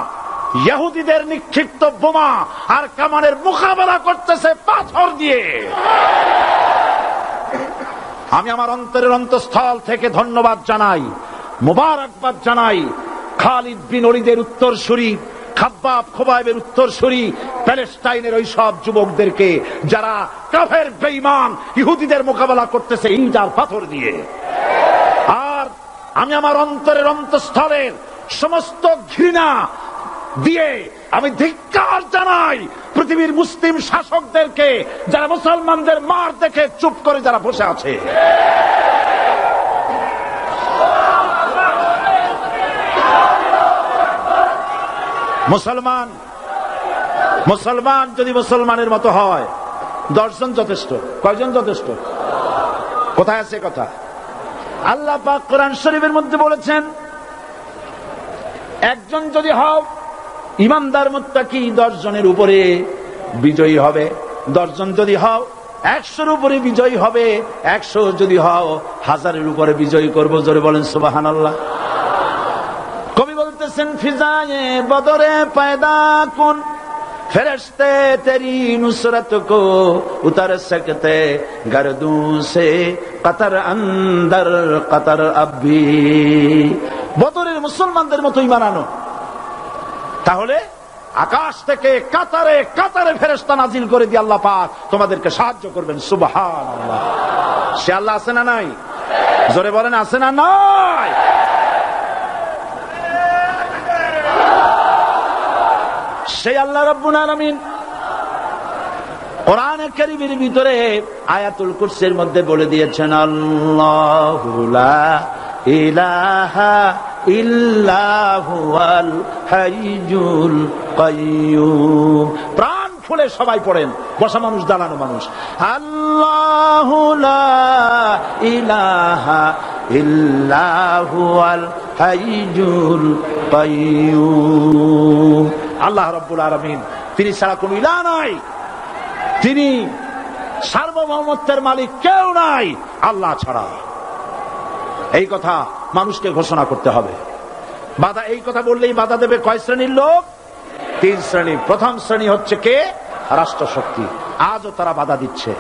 ইহুদিদের নিক্ষিপ্ত বোমা আর কামানের মোকাবেলা করতেছে পাথর দিয়ে। আমি আমার অন্তরের অন্তঃস্থল থেকে ধন্যবাদ জানাই, মোবারকবাদ জানাই খালিদ বিন ওলীদের উত্তরসূরি, খাব্বাব খোবাইবের উত্তরসূরি প্যালেস্টাইনের ওই সব যুবকদেরকে যারা কাফের বেঈমান ইহুদিদের মোকাবেলা করতেছে ইট আর পাথর দিয়ে। আর আমি আমার অন্তরের অন্তঃস্থলের সমস্ত ঘৃণা দিয়ে আমি ধিক্কার জানাই পৃথিবীর মুসলিম শাসকদেরকে, যারা মুসলমানদের মার দেখে চুপ করে যারা বসে আছে। মুসলমান মুসলমান যদি মুসলমানের মতো হয় 10 জন যথেষ্ট। কয়জন যথেষ্ট? কোথায় আছে কথা? আল্লাহ পাক কোরআন শরীফের মধ্যে বলেছেন, একজন যদি হও ইমানদার মুত্তাকি 10 জনের উপরে বিজয়ী হবে। 10 জন যদি হও 100-র উপরে বিজয়ী হবে। 100 যদি হও 1000-এর উপরে বিজয়ী করবো। জোরে বলেন সুবহানাল্লাহ। কবি বলতেছেন, ফিজায়ে বদরে পয়দা কুন ফেরেশতে তেরি নুসরত কো উতার সকতে গর্দু সে কতর অন্দর কতর আবি। বদরের মুসলমানদের মতো ঈমান আনো, তাহলে আকাশ থেকে কাতারে কাতারে ফেরেশতা নাজিল করে দিয়ে আল্লাহ পাক তোমাদেরকে সাহায্য করবেন। সুবহানাল্লাহ। সে আল্লাহ আছে না নাই? জোরে বলেন, আছে না নাই? সেই আল্লাহ রাব্বুল আলামিন কোরআনে কারীমের ভিতরে আয়াতুল কুরসির মধ্যে বলে দিয়েছেন, আল্লাহু লা ইলাহা ইল্লা হুয়াল হাইয়ুল কাইয়্যুম। প্রাণ খুলে সবাই পড়েন, বসা মানুষ দাঁড়ানো মানুষ। আল্লাহু লা ইলাহা ইল্লা হুয়াল হাইয়ুল কাইয়্যুম। আল্লাহ রাব্বুল আলামিন, তিনি ছাড়া কোনো ইলাহ নাই, তিনি সার্বভৌমত্বের মালিক, কেউ নাই আল্লাহ ছাড়া। এই কথা মানুষকে ঘোষণা করতে হবে। বাধা, এই কথা বললেই বাধা দেবে কয় শ্রেণীর লোক? 3 শ্রেণী। প্রথম শ্রেণী হচ্ছে কে? রাষ্ট্রশক্তি। আজও তারা বাধা দিচ্ছে।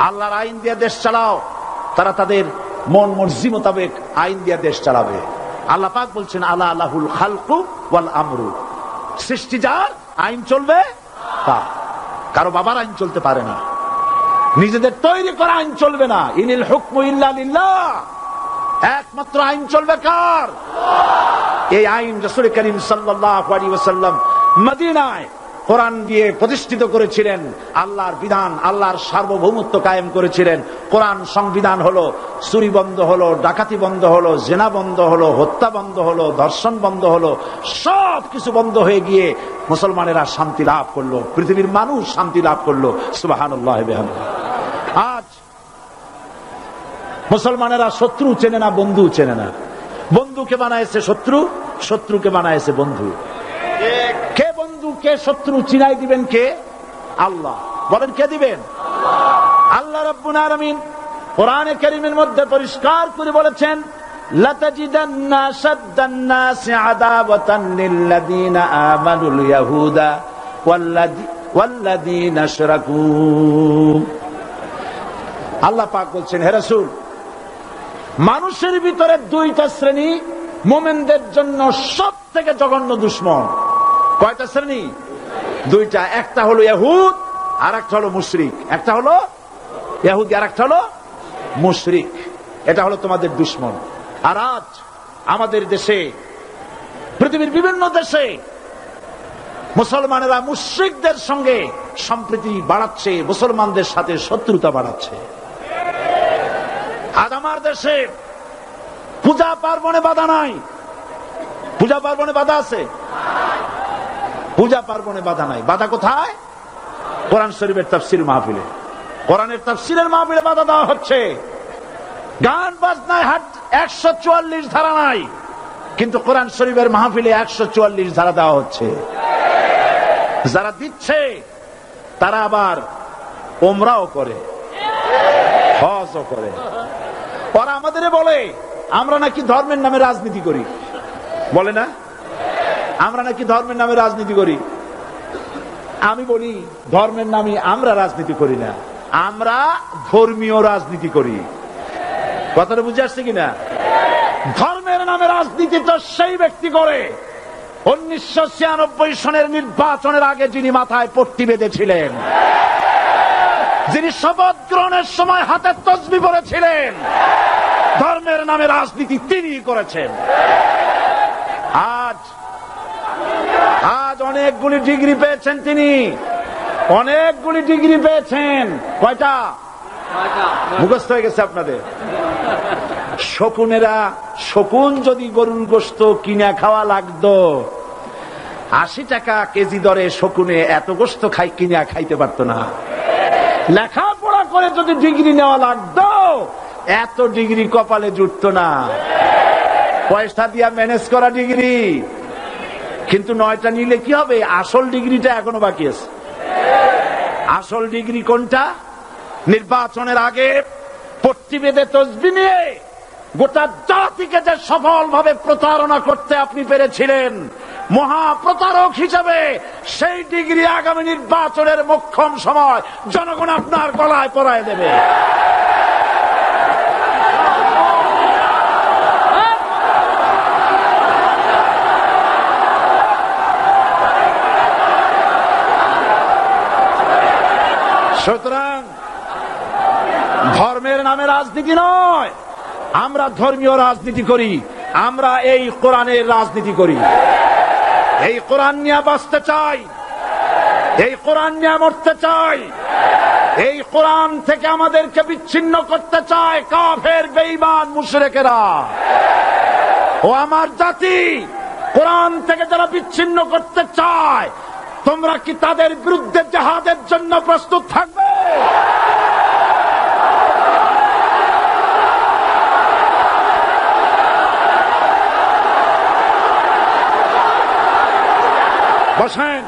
আল্লাহর আইন দিয়ে দেশ চালাও, তারা তাদের মন মর্জি মোতাবেক আইন দিয়ে দেশ চালাবে। আল্লাহ পাক বলছেন, আলা লাহুল খালকু ওয়াল আমরু। সৃষ্টি যার, আইন চলবে তার। কারো বাবার আইন চলতে পারে না, নিজেদের তৈরি করা আইন চলবে না। ইনিল হুকমু ইল্লা লিল্লাহ। একমাত্র আইন চলবে কার? এই আইন রাসূল করিম সাল্লাল্লাহু আলাইহি ওয়াসাল্লাম মদিনায় কোরআন দিয়ে প্রতিষ্ঠিত করেছিলেন। আল্লাহর বিধান, আল্লাহর সার্বভৌমত্ব কায়েম করেছিলেন। কোরআন সংবিধান হলো, চুরি বন্ধ হলো, ডাকাতি বন্ধ হলো, জিনা বন্ধ হলো, হত্যা বন্ধ হলো, ধর্ষণ বন্ধ হলো, সব কিছু বন্ধ হয়ে গিয়ে মুসলমানেরা শান্তি লাভ করলো, পৃথিবীর মানুষ শান্তি লাভ করলো। সুবহানাল্লাহ ওয়া বিহামদিহি। আজ মুসলমানেরা শত্রু চেনে না, বন্ধু চেনে না। বন্ধুকে বানায়েছে শত্রু, শত্রুকে বানায়েছে বন্ধু। কে বন্ধু কে শত্রু চিনাই দিবেন কে? আল্লাহ। বলেন, কে দিবেন? আল্লাহ রাব্বুল আলামিন কোরআনে কারীমের মধ্যে পরিষ্কার করে বলেছেন, লাতাজিদান্না আশাদ্দান নাসি আদাওয়াতান লিল্লাযীনা আমানুল ইয়াহুদা ওয়াল্লাযীনা আশরাকু। আল্লাহ পাক বলছেন, হে রাসূল, মানুষের ভিতরে 2টা শ্রেণী মুমিনদের জন্য সবথেকে জঘন্য দুশমন। কয়টা শ্রেণী? 2টা। একটা হলো ইহুদ, আর একটা হলো মুশরিক। একটা হলো ইহুদি, আর একটা হলো মুশরিক। এটা হলো তোমাদের দুশমন। আর আজ আমাদের দেশে, পৃথিবীর বিভিন্ন দেশে মুসলমানেরা মুশরিকদের সঙ্গে সম্প্রীতি বাড়াচ্ছে, মুসলমানদের সাথে শত্রুতা বাড়াচ্ছে। আজ আমার দেশে পূজা পার্বণে বাধা নাই। পূজা পার্বণে বাধা আছে? পূজা পার্বণে বাধা নাই। বাধা কোথায়? কোরআন শরীফের তাফসীর মাহফিলে। কোরআনের তাফসীরের মাহফিলে বাধা দেওয়া হচ্ছে। গান বাজনায় 144 ধারা নাই, কিন্তু কোরআন শরীফের মাহফিলে 144 ধারা দেওয়া হচ্ছে। যারা দিচ্ছে তারা আবার ওমরাও করে, হজও করে। ওরা আমাদের বলে আমরা নাকি ধর্মের নামে রাজনীতি করি। বলে না, আমরা নাকি ধর্মের নামে রাজনীতি করি। আমি বলি, ধর্মের নামে আমরা রাজনীতি করি না, আমরা ধর্মীয় রাজনীতি করি। কথাটা বুঝে আসছে কিনা? ধর্মের নামে রাজনীতি তো সেই ব্যক্তি করে 1996 সনের নির্বাচনের আগে যিনি মাথায় পট্টি বেঁধেছিলেন, যিনি শপথ গ্রহণের সময় হাতে তসবিহ পড়েছিলেন। ধর্মের নামে রাজনীতি তিনি করেছেন। আজ অনেকগুলি ডিগ্রি পেয়েছেন তিনি, অনেকগুলি ডিগ্রি পেয়েছেন। কয়টা? মুখস্থ হয়ে গেছে আপনাদের। শকুনেরা, শকুন যদি গরুর গোশত কিনা খাওয়া লাগতো, 80 টাকা কেজি দরে শকুনে এত গোস্ত কিনা খাইতে পারতো না। লেখাপড়া করে যদি ডিগ্রি নেওয়া লাগতো, এত ডিগ্রি কপালে জুটতো না। পয়সা দিয়া ম্যানেজ করা ডিগ্রি, কিন্তু 9টা নিলে কি হবে? আসল ডিগ্রিটা এখনো বাকি আছে। আসল ডিগ্রি কোনটা? নির্বাচনের আগে পট্টি বেঁধে তসবিহ নিয়ে গোটা জাতিকে যে সফলভাবে প্রতারণা করতে আপনি পেরেছিলেন মহাপ্রতারক হিসেবে, সেই ডিগ্রি আগামী নির্বাচনের মোক্ষম সময় জনগণ আপনার গলায় পরায় দেবে। সুতরাং ধর্মের নামে রাজনীতি নয়, আমরা ধর্মীয় রাজনীতি করি, আমরা এই কোরআনের রাজনীতি করি। এই কোরআন নিয়ে বাঁচতে চাই, এই কোরআন নিয়ে মরতে চাই। এই কোরআন থেকে আমাদেরকে বিচ্ছিন্ন করতে চায় কাফের বেঈমান মুশরিকেরা। ও আমার জাতি, কোরআন থেকে যারা বিচ্ছিন্ন করতে চায়, তোমরা কি তাদের বিরুদ্ধে জিহাদের জন্য প্রস্তুত থাকবে? বসেন,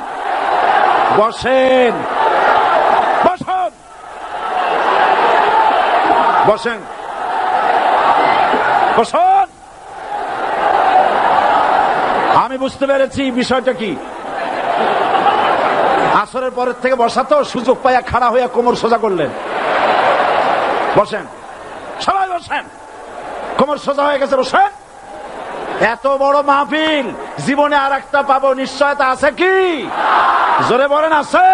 বসেন, বসেন, বসেন, বসেন। আমি বুঝতে পেরেছি বিষয়টা কি। আসরের পরের থেকে বসা তো, সুযোগ পাইয়া খাড়া হইয়া কোমর সোজা করলেন। বসেন, সবাই বসেন। কোমর সোজা হয়ে গেছে, বসেন। এত বড় মাহফিল, জীবনে আর একটা পাবো নিশ্চয়তা আছে কি? জোরে বলেন, আছে?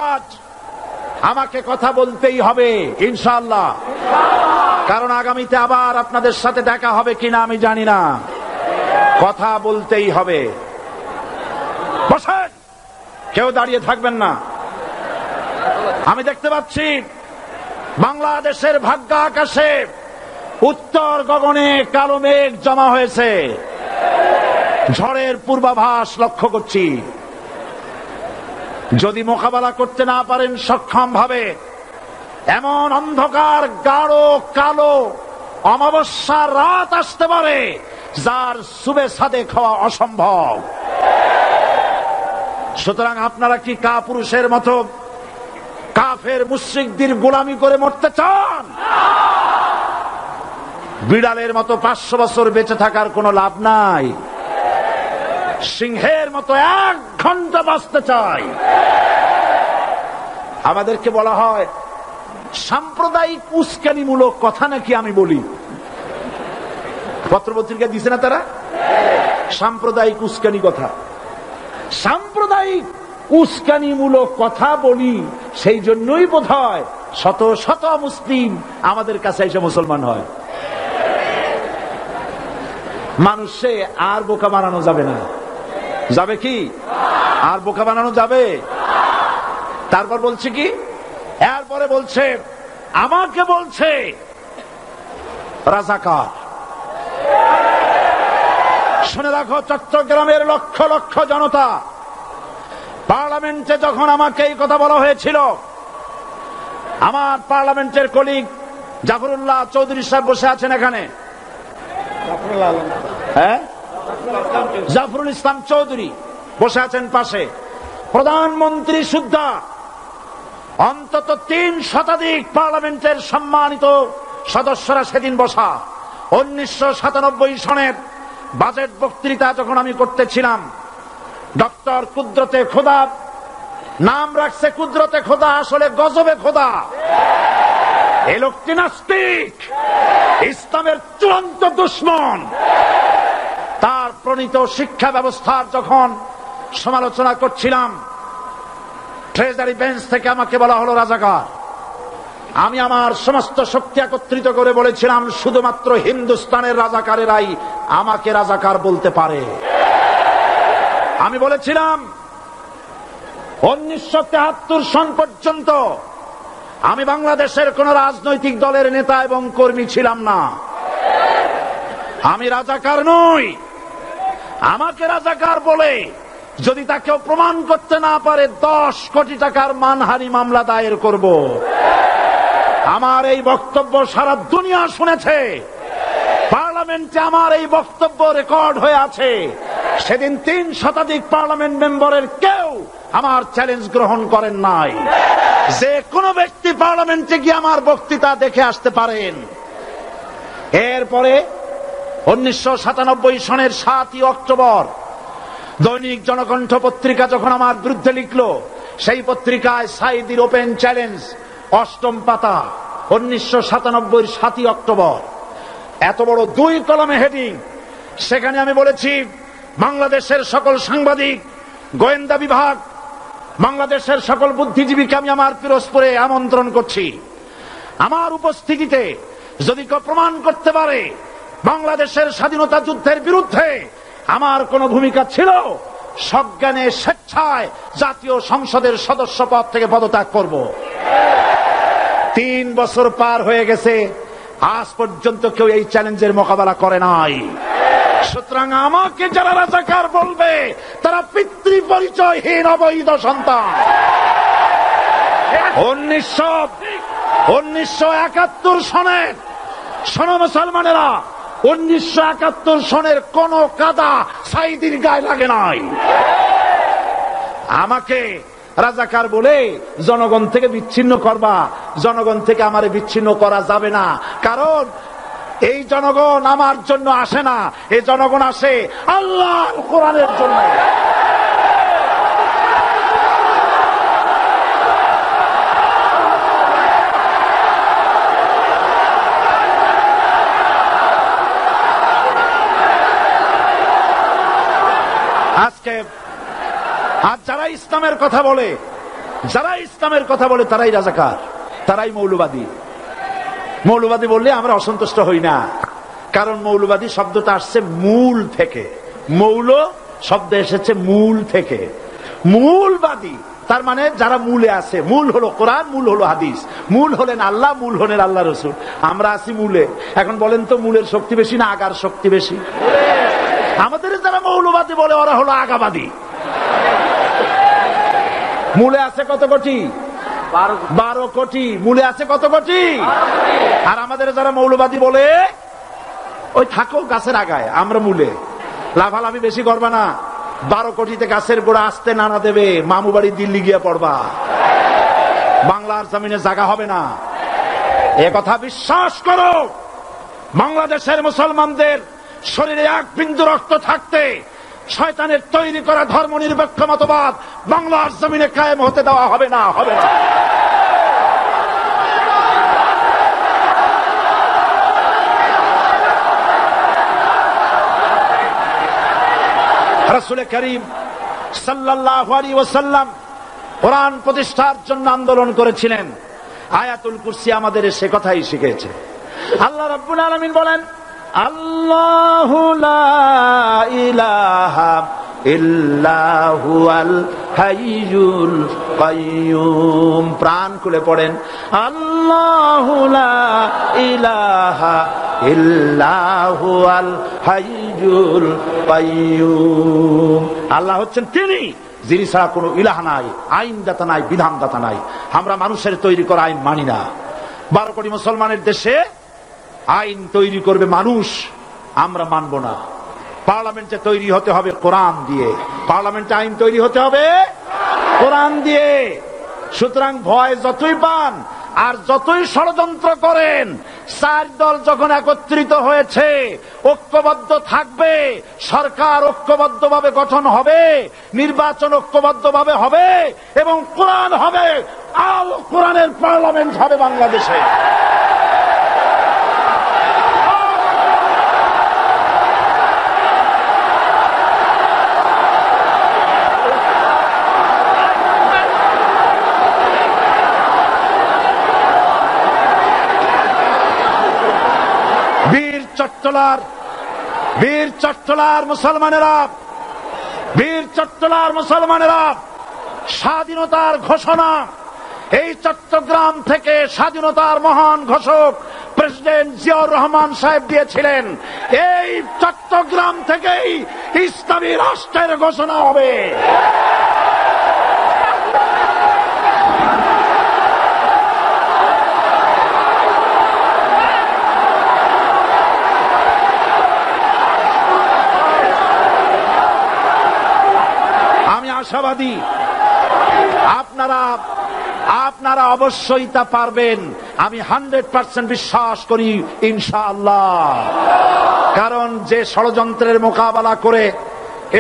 আজ আমাকে কথা বলতেই হবে ইনশাআল্লাহ, কারণ আগামীতে আবার আপনাদের সাথে দেখা হবে কিনা আমি জানি না। কথা বলতেই হবে। বসেন, কেউ দাঁড়িয়ে থাকবেন না। আমি দেখতে পাচ্ছি বাংলাদেশের ভাগ্য আকাশে উত্তর গগনে কালো মেঘ জমা হয়েছে, ঝড়ের পূর্বাভাস লক্ষ্য করছি। যদি মোকাবেলা করতে না পারেন সক্ষম ভাবে, এমন অন্ধকার গাঢ় কালো অমাবস্যার রাত আসতে পারে যার সুবে সাদে খাওয়া অসম্ভব। সুতরাং আপনারা কি কাপুরুষের মতো কাফের মুশরিকদের গোলামি করে মরতে চান? বিড়ালের মতো 500 বছর বেঁচে থাকার কোনো লাভ নাই। সিংহের মতো 1 ঘন্টা বাঁচতে চাই। আমাদেরকে বলা হয় সাম্প্রদায়িক উস্কানিমূলক কথা নাকি আমি বলি। পত্রপত্রিকা দিছে না তারা? সাম্প্রদায়িক উস্কানি কথা। সাম্প্রদায়িক উস্কানিমূলক কথা বলি, সেই জন্যই বোধহয় শত শত মুসলিম আমাদের কাছে এসে মুসলমান হয়। মানুষে আর বোকা বানানো যাবে না। যাবে কি? আর বোকা বানানো যাবে? তারপর বলছে কি? এরপরে বলছে, আমাকে বলছে রাজাকার। শুনে রাখো, চট্টগ্রামের লক্ষ লক্ষ জনতা, পার্লামেন্টে যখন আমাকে এই কথা বলা হয়েছিল, আমার পার্লামেন্টের কলিগ জাফরুল্লাহ চৌধুরী সাহেব বসে আছেন এখানে। হ্যাঁ, জাফরুল ইসলাম চৌধুরী বসে আছেন পাশে। প্রধানমন্ত্রী সুদ্ধা, অন্তত 3 শতাধিক পার্লামেন্টের সম্মানিত সদস্যরা সেদিন বসা। 1997 সনের বাজেট বক্তৃতা যখন আমি করতেছিলাম, ডক্টর কুদরতে খোদা, নাম রাখছে কুদরতে খোদা, আসলে গজবে খোদা। এই লোকটি নাস্তিক, ইসলামের চূড়ান্ত দুশমন। তার প্রণীত শিক্ষা ব্যবস্থার যখন সমালোচনা করছিলাম, ট্রেজারি বেঞ্চ থেকে আমাকে বলা হলো রাজাকার। আমি আমার সমস্ত শক্তি একত্রিত করে বলেছিলাম, শুধুমাত্র হিন্দুস্তানের রাজাকারেরাই আমাকে রাজাকার বলতে পারে। আমি বলেছিলাম 1973 সন পর্যন্ত আমি বাংলাদেশের কোন রাজনৈতিক দলের নেতা এবং কর্মী ছিলাম না। আমি রাজাকার নই, আমাকে রাজাকার বলে যদি তাকে প্রমাণ করতে না পারে 10 কোটি টাকার মানহানি মামলা দায়ের করব। আমার এই বক্তব্য সারা দুনিয়া শুনেছে, পার্লামেন্টে আমার এই বক্তব্য রেকর্ড হয়ে আছে। সেদিন 3 শতাধিক পার্লামেন্ট মেম্বারের কেউ আমার চ্যালেঞ্জ গ্রহণ করেন নাই। যে কোনো ব্যক্তি পার্লামেন্টে গিয়ে আমার বক্তৃতা দেখে আসতে পারেন। এরপরে 1997 সনের 7 অক্টোবর দৈনিক জনকণ্ঠ পত্রিকা যখন আমার বিরুদ্ধে লিখলো, সেই পত্রিকায় সাঈদীর ওপেন চ্যালেঞ্জ 8ম পাতা 1997 7 অক্টোবর, এত বড় 2 কলমে হেডিং। সেখানে আমি বলেছি, বাংলাদেশের সকল সাংবাদিক, গোয়েন্দা বিভাগ, বাংলাদেশের সকল বুদ্ধিজীবীকে আমি আমার পিরোজপুরে আমন্ত্রণ করছি। আমার উপস্থিতিতে যদি কেউ প্রমাণ করতে পারে বাংলাদেশের স্বাধীনতা যুদ্ধের বিরুদ্ধে আমার কোনো ভূমিকা ছিল, সজ্ঞানে স্বেচ্ছায় জাতীয় সংসদের সদস্য পদ থেকে পদত্যাগ করব। 3 বছর পার হয়ে গেছে, আজ পর্যন্ত কেউ এই চ্যালেঞ্জের মোকাবেলা করে নাই। সুতরাং আমাকে যারা রাজাকার বলবে তারা পিতৃ পরিচয়হীন অবৈধ সন্তান। 1971 সনের, শোনো মুসলমানেরা, 1971 সনের কোন কাদা সাঈদীর গায়ে লাগে নাই। আমাকে রাজাকার বলে জনগণ থেকে বিচ্ছিন্ন করবা, জনগণ থেকে আমারে বিচ্ছিন্ন করা যাবে না। কারণ এই জনগণ আমার জন্য আসে না, এই জনগণ আসে আল্লাহর কোরআনের জন্য। আজকে আর যারা ইসলামের কথা বলে, তারাই রাজাকার, তারাই মৌলবাদী। মৌলবাদী বললে আমরা অসন্তুষ্ট হই না, কারণ মৌলবাদী শব্দটা আসছে মূল থেকে। মৌল শব্দ এসেছে মূল থেকে। মূলবাদী তার মানে যারা মূলে আছে। মূল হলো কোরআন, মূল হলো হাদিস, মূল হলেন আল্লাহ, মূল হলেন আল্লাহ রসুল। আমরা আছি মূলে। এখন বলেন তো, মূলের শক্তি বেশি না আগার শক্তি বেশি? আমাদের যারা মৌলবাদী বলে ওরা হলো আগাবাদী। মূলে আছে কত কোটি? 12 কোটি। মূলে আছে কত কোটি? আর আমাদের যারা মৌলবাদী বলে ওই থাকো গাছের আগায়, আমরা মূলে। লাভালাভি বেশি করবা না, 12 কোটিতে গাছের গোড়া আসতে নানা দেবে, মামু বাড়ি দিল্লি গিয়ে পড়বা, বাংলার জমিনে জায়গা হবে না। এ কথা বিশ্বাস করো। বাংলাদেশের মুসলমানদের শরীরে 1 বিন্দু রক্ত থাকতে শয়তানের তৈরি করা ধর্ম নিরপেক্ষ মতবাদ বাংলার জমিনে কায়েম হতে দেওয়া হবে না, হবে না। রাসূল করিম সাল্লাল্লাহু আলাইহি ওয়াসাল্লাম কোরআন প্রতিষ্ঠার জন্য আন্দোলন করেছিলেন। আয়াতুল কুরসি আমাদের সে কথাই শিখিয়েছে। আল্লাহ রাব্বুল আলামিন বলেন, আল্লাহু লা ইলাহা ইল্লা হুয়াল হাইয়ুল কাইয়্যুম। প্রাণ খুলে পড়েন, আল্লাহু লা ইলাহা ইল্লা হুয়াল হাইয়ুল কাইয়্যুম। আল্লাহ হচ্ছেন তিনি, যিনি ছাড়া কোনো ইলাহ নাই, আইনদাতা নাই, বিধানদাতা নাই। আমরা মানুষের তৈরি করা আইন মানি না। 12 কোটি মুসলমানের দেশে আইন তৈরি করবে মানুষ, আমরা মানব না। পার্লামেন্টে তৈরি হতে হবে কোরআন দিয়ে, পার্লামেন্টে আইন তৈরি হতে হবে কোরআন দিয়ে। সুতরাং ভয় যতই পান আর যতই ষড়যন্ত্র করেন, 4 দল যখন একত্রিত হয়েছে, ঐক্যবদ্ধ থাকবে, সরকার ঐক্যবদ্ধভাবে গঠন হবে, নির্বাচন ঐক্যবদ্ধভাবে হবে এবং কোরআন হবে, আল কোরআনের পার্লামেন্ট হবে বাংলাদেশে। বীর চট্টলার মুসলমানেরা স্বাধীনতার ঘোষণা, এই চট্টগ্রাম থেকে স্বাধীনতার মহান ঘোষক প্রেসিডেন্ট জিয়াউর রহমান সাহেব দিয়েছিলেন। এই চট্টগ্রাম থেকেই ইসলামী রাষ্ট্রের ঘোষণা হবে। আমি আশাবাদী আপনারা অবশ্যই তা পারবেন। আমি 100% বিশ্বাস করি ইনশাআল্লাহ। কারণ যে ষড়যন্ত্রের মোকাবেলা করে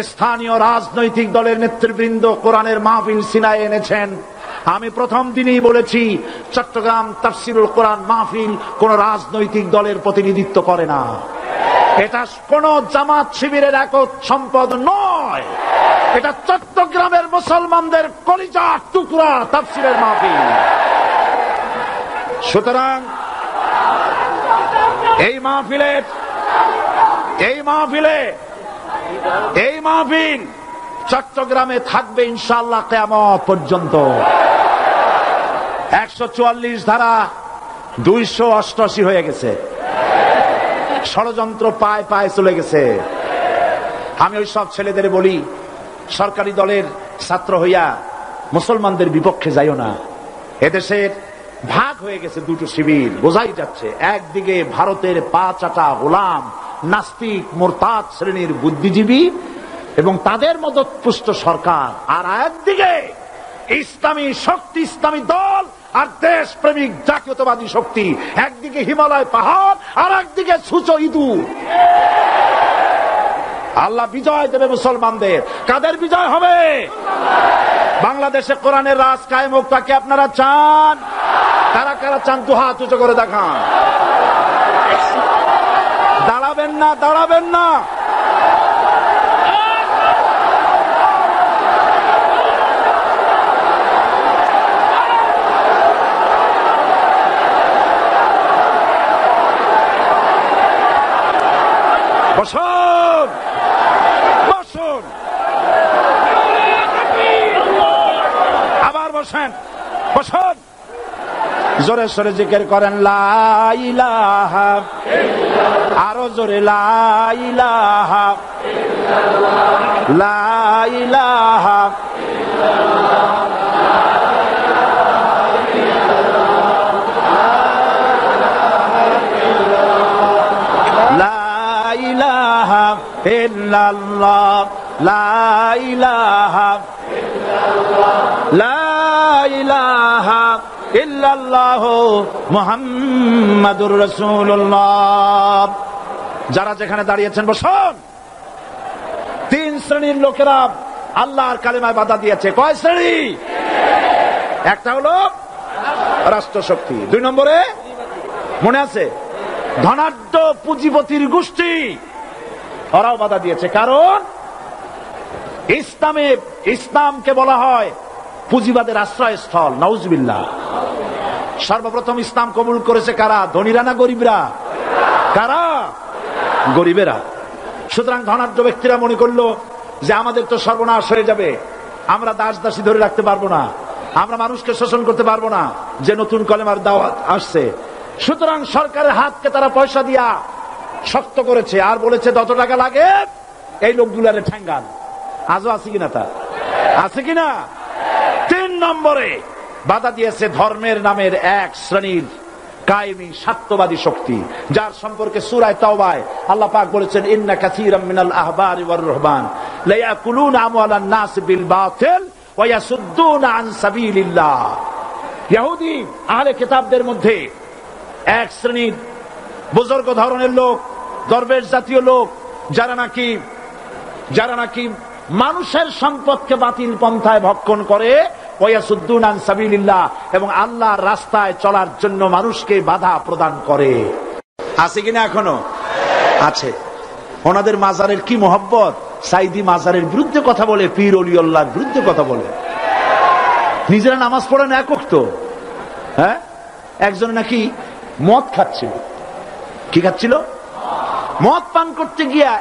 স্থানীয় রাজনৈতিক দলের নেতৃবৃন্দ কোরআনের মাহফিল সিনায় এনেছেন, আমি প্রথম দিনই বলেছি চট্টগ্রাম তাফসিরুল কোরআন মাহফিল কোন রাজনৈতিক দলের প্রতিনিধিত্ব করে না। এটা কোন জামাত শিবিরের একক সম্পদ নয়। এটা চট্টগ্রামের মুসলমানদের কলিজার টুকরা তাফসিরের মাহফিল। সুতরাং এই মাহফিল চট্টগ্রামে থাকবে ইনশাআল্লাহ কিয়ামত পর্যন্ত। 144 ধারা 288 হয়ে গেছে। ষড়যন্ত্র পায় পায় চলে গেছে। আমি ওই সব ছেলেদের বলি, সরকারি দলের ছাত্র হইয়া মুসলমানদের বিপক্ষে যাইও না। এদেশের ভাগ হয়ে গেছে দুটো শিবির, বোঝাই যাচ্ছে। একদিকে ভারতের পা চাটা গোলাম নাস্তিক মোরতাদ শ্রেণীর বুদ্ধিজীবী এবং তাদের মদতপুষ্ট সরকার, আর একদিকে ইসলামী শক্তি, ইসলামী দল আর দেশ প্রেমিক জাতীয়তাবাদী শক্তি। একদিকে হিমালয় পাহাড় আর একদিকে সূচো ইঁদুর। আল্লাহ বিজয় দেবে মুসলমানদের। কাদের বিজয় হবে? বাংলাদেশে কোরআনের রাজ কায়েম হোক, তাকে আপনারা চান? কারা কারা চান? দু হাত উঁচু করে দেখান। দাঁড়াবেন না, দাঁড়াবেন না। বসুন, বসুন, আবার বসেন, বসুন। জোরে সরে জিকির করেন লা ইলাহা, আরো জোরে লা ইলাহা, লা ইলাহা, ইল্লাল্লাহ, লা ইলাহা, লা ইলাহা ইল্লাল্লাহ মুহাম্মাদুর রাসূলুল্লাহ। যারা যেখানে দাঁড়িয়েছেন বসুন। 3 শ্রেণীর লোকেরা আল্লাহর কালেমায় বাধা দিয়েছে। কয় শ্রেণী? একটা হলো রাষ্ট্রশক্তি, 2 নম্বরে মনে আছে ধনাঢ্য পুঁজিপতির গোষ্ঠী, ওরাও বাধা দিয়েছে। কারণ ইসলামকে বলা হয় পুঁজিবাদের আশ্রয়স্থল। নাউজুবিল্লাহ। সর্বপ্রথম ইসলাম কবুল করেছে কারা? ধনীরা না গরিবরা? কারা? গরিবেরা। সুতরাং ধনাঢ্য ব্যক্তিরা মনে করলো যে আমাদের তো সর্বনাশ হয়ে যাবে, আমরা দাস দাসী ধরে রাখতে পারবো না, আমরা মানুষকে শোষণ করতে পারবো না, যে নতুন কলেমার দাওয়াত আসছে। সুতরাং সরকারের হাতকে তারা পয়সা দিয়া শক্ত করেছে আর বলেছে যত টাকা লাগে এই লোকগুলারে ঠ্যাঙ্গান। আজও আছে কিনা? তা আছে কিনা? 3 নম্বরে বাধা দিয়েছে ধর্মের নামের এক শ্রেণীর কায়েমি স্বার্থবাদী শক্তি, যার সম্পর্কে সূরা তাওবায় আল্লাহ পাক বলেছেন ইন্না কাসীরাম মিনাল আহবারি ওয়ার রুহবান লা ইয়াকুলুনা আমওয়ালান নাস বিল বাতিল ওয়া ইয়াসুদ্দুনা আন সাবিলিল্লাহ। ইহুদি আহলে কিতাবদের মধ্যে এক শ্রেণীর বুজুর্গ ধরনের লোক, দরবেশ জাতীয় লোক, যারা নাকি মানুষের সম্পদকে বাতিল পন্থায় ভক্ষণ করে, ওয়ায়াসুদ্দুনা আন সাবিলিল্লাহ, এবং আল্লাহর রাস্তায় চলার জন্য মানুষকে বাধা প্রদান করে। আছে কিনা? এখনো আছে। ওনাদের মাজারের কি মহব্বত! সাইদি মাজারের বিরুদ্ধে কথা বলে, পীর ওলিউল্লাহর বিরুদ্ধে কথা বলে। নিজেরা নামাজ পড়েন একক তো। হ্যাঁ, একজন নাকি মদ খাচ্ছিল। কি খাচ্ছিল? মদ পান করতে গিয়া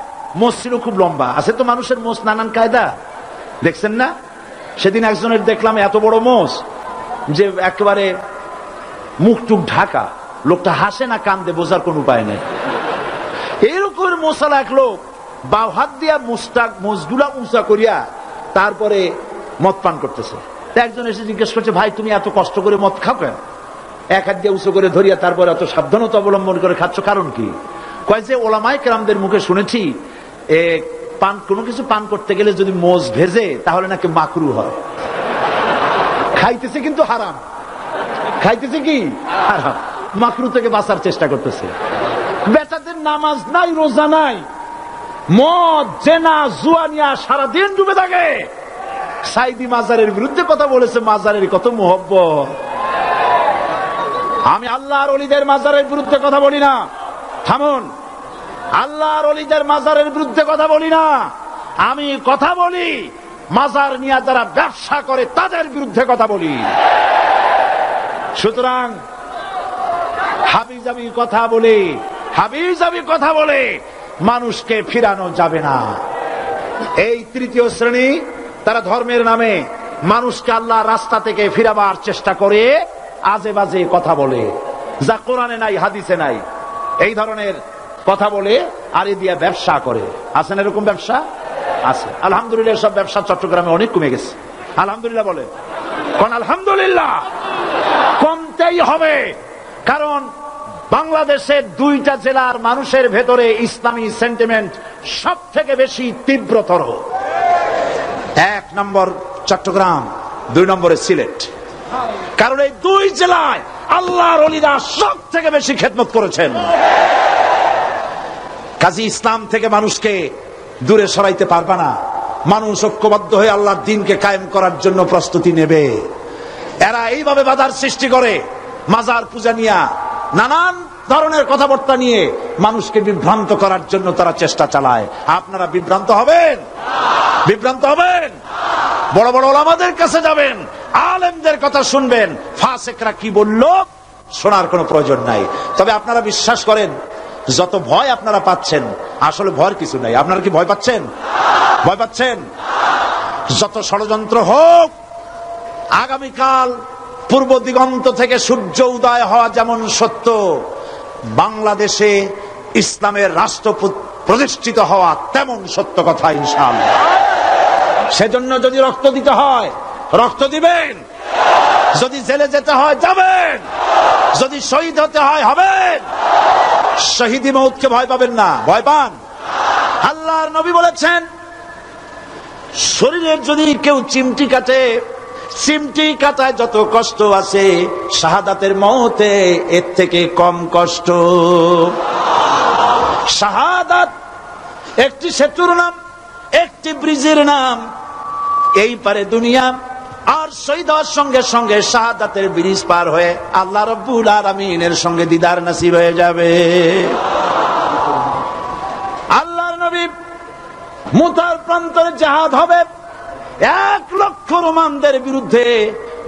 মোষ ছিল খুব লম্বা। আছে তো মানুষের মোষ নানান কায়দা, দেখছেন না? সেদিন একজনের দেখলাম এত বড় মোষ যে একেবারে মুখ টুক ঢাকা, লোকটা হাসে না কান্দে বোঝার কোন উপায় নেই। এরকম মোসালা এক লোক বাও হাত দিয়া মুজগুলা উঁচা করিয়া তারপরে মদ পান করতেছে। একজন এসে জিজ্ঞেস করছে, ভাই তুমি এত কষ্ট করে মদ খাও কেন? এক হাত দিয়ে উঁচু করে ধরিয়া তারপরে এত সাবধানতা অবলম্বন করে খাচ্ছ, কারণ কি? কয় যে ওলামায়ে কেরামদের মুখে শুনেছি কোনো কিছু পান করতে গেলে যদি মোজ ভেজে তাহলে নাকি মাকরু হয়। খাইতেছে কিন্তু হারাম, খাইতেছে কি হারাম, মাকরু থেকে বাঁচার চেষ্টা করতেছে। বেটাদের নামাজ নাই, রোজা নাই, মদ জেনা জুয়ানিয়া সারাদিন ডুবে থাকে। সাইদি মাজারের বিরুদ্ধে কথা বলেছে, মাজারের কত মোহব্বত। আমি আল্লাহর ওলিদের মাজারের বিরুদ্ধে কথা বলি না, থামুন, আল্লাহর ওলিদের মাজারের বিরুদ্ধে কথা বলি না, আমি কথা বলি মাজার নিয়ে যারা ব্যবসা করে তাদের বিরুদ্ধে কথা বলি। সুতরাং হাবিজাবি কথা বলে মানুষকে ফিরানো যাবে না। এই তৃতীয় শ্রেণী, তারা ধর্মের নামে মানুষকে আল্লাহর রাস্তা থেকে ফিরাবার চেষ্টা করে, আজে বাজে কথা বলে, যা কোরআনে নাই হাদিসে নাই, এই ধরনের কথা বলে আর এ দিয়ে ব্যবসা করে। আছেন এরকম ব্যবসা? আছে। আলহামদুলিল্লাহ সব ব্যবসা চট্টগ্রামে অনেক কমে গেছে। আলহামদুলিল্লাহ বলে কোন? আলহামদুলিল্লাহ কমতেই হবে, কারণ বাংলাদেশের 2টা জেলার মানুষের ভেতরে ইসলামী সেন্টিমেন্ট সব থেকে বেশি তীব্রতর। 1 নম্বর চট্টগ্রাম, 2 নম্বরে সিলেট। কারণ এই 2 জেলায় আল্লাহর ওলিরা সব থেকে বেশি খেদমত করেছেন। কাজী ইসলাম থেকে মানুষকে দূরে সরাইতে পারবে না। মানুষ ঐক্যবদ্ধ হয়ে আল্লাহর দ্বীনকে কায়েম করার জন্য প্রস্তুতি নেবে। এরা এইভাবে বাধার সৃষ্টি করে, মাজার পূজা নিয়ে নানান ধরনের কথাবার্তা নিয়ে মানুষকে বিভ্রান্ত করার জন্য তারা চেষ্টা চালায়। আপনারা বিভ্রান্ত হবেন? বিভ্রান্ত হবেন? বড় বড় ওলামাদের কাছে যাবেন, আলেমদের কথা শুনবেন, ফাসেকরা কি বলল শোনার কোনো প্রয়োজন নাই। তবে আপনারা বিশ্বাস করেন, যত ভয় আপনারা পাচ্ছেন, আসলে ভয়ের কিছু নাই। আপনারা কি ভয় পাচ্ছেন? ভয় পাচ্ছেন? যত ষড়যন্ত্র হোক, আগামীকাল পূর্ব দিগন্ত থেকে সূর্য উদয় হওয়া যেমন সত্য, বাংলাদেশে ইসলামের রাষ্ট্র প্রতিষ্ঠিত হওয়া তেমন সত্য কথা ইনশাআল্লাহ। সেজন্য যদি রক্ত দিতে হয় রক্ত দিবেন, যদি জেলে যেতে হয় যাবেন, যদি শহীদ হতে হয় হবেন। শহীদি মউতকে ভয় পাবেন না, ভয় পান। আল্লাহর নবী বলেছেন, শরীরের যদি কেউ চিমটি কাটে, চিমটি কাটায় যত কষ্ট আছে, শাহাদাতের মউতে এর থেকে কম কষ্ট। শাহাদাত একটি সেতুর নাম, একটি ব্রিজের নাম, এই পারে দুনিয়া, আর শহীদ হওয়ার সঙ্গে সঙ্গে শাহাদাতের ব্রিজ পার হয়ে আল্লাহ রাব্বুল আলামিনের সঙ্গে দিদার নসিব হয়ে যাবে। আল্লাহর নবী মুতার প্রান্তরে জিহাদ হবে, 1 লক্ষ রোমানদের বিরুদ্ধে,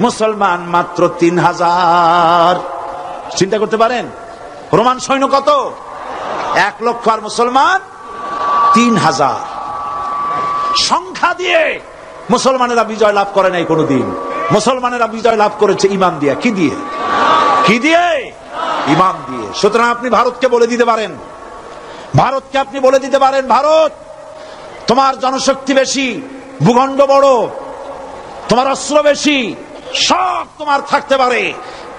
মুসলমান মাত্র 3000। চিন্তা করতে পারেন রোমান সৈন্য কত? 1 লক্ষ, আর মুসলমান 3000। সংখ্যা দিয়ে মুসলমানেরা বিজয় লাভ করে নাই কোনদিন। মুসলমানেরা বিজয় লাভ করেছে ইমান দিয়ে। কি দিয়ে? কি দিয়ে? ইমান দিয়ে। সুতরাং আপনি ভারতকে বলে দিতে পারেন, ভারতকে আপনি বলে দিতে পারেন, ভারত তোমার জনশক্তি বেশি, ভূখণ্ড বড়, তোমার অস্ত্র বেশি, সব তোমার থাকতে পারে,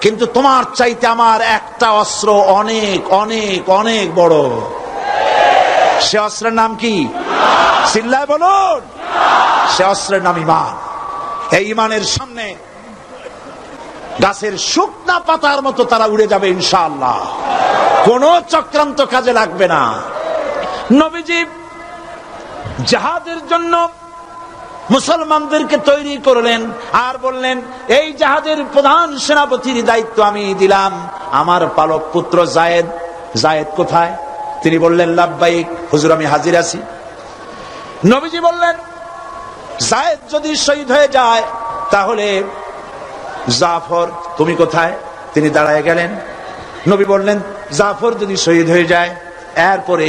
কিন্তু তোমার চাইতে আমার একটা অস্ত্র অনেক অনেক অনেক বড়। সে অস্ত্রের নাম কি? চিল্লায় বলুন। সে অস্ত্রের নাম ঈমান। এই ঈমানের সামনে গাছের শুকনা পাতার মতো তারা উড়ে যাবে ইনশাআল্লাহ। কোন চক্রান্ত কাজে লাগবে না। নবীজি জিহাদের জন্য মুসলমানদেরকে তৈরি করলেন আর বললেন, এই জিহাদের প্রধান সেনাপতির দায়িত্ব আমি দিলাম আমার পালক পুত্র যায়েদ। যায়েদ কোথায়? তিনি বললেন, লাব্বাইক হুজুর, আমি হাজির আছি। নবীজি বললেন, যায়েদ যদি শহীদ হয়ে যায় তাহলে জাফর তুমি কোথায়? তিনি দাঁড়ায় গেলেন। নবী বললেন, জাফর যদি শহীদ হয়ে যায়, এরপরে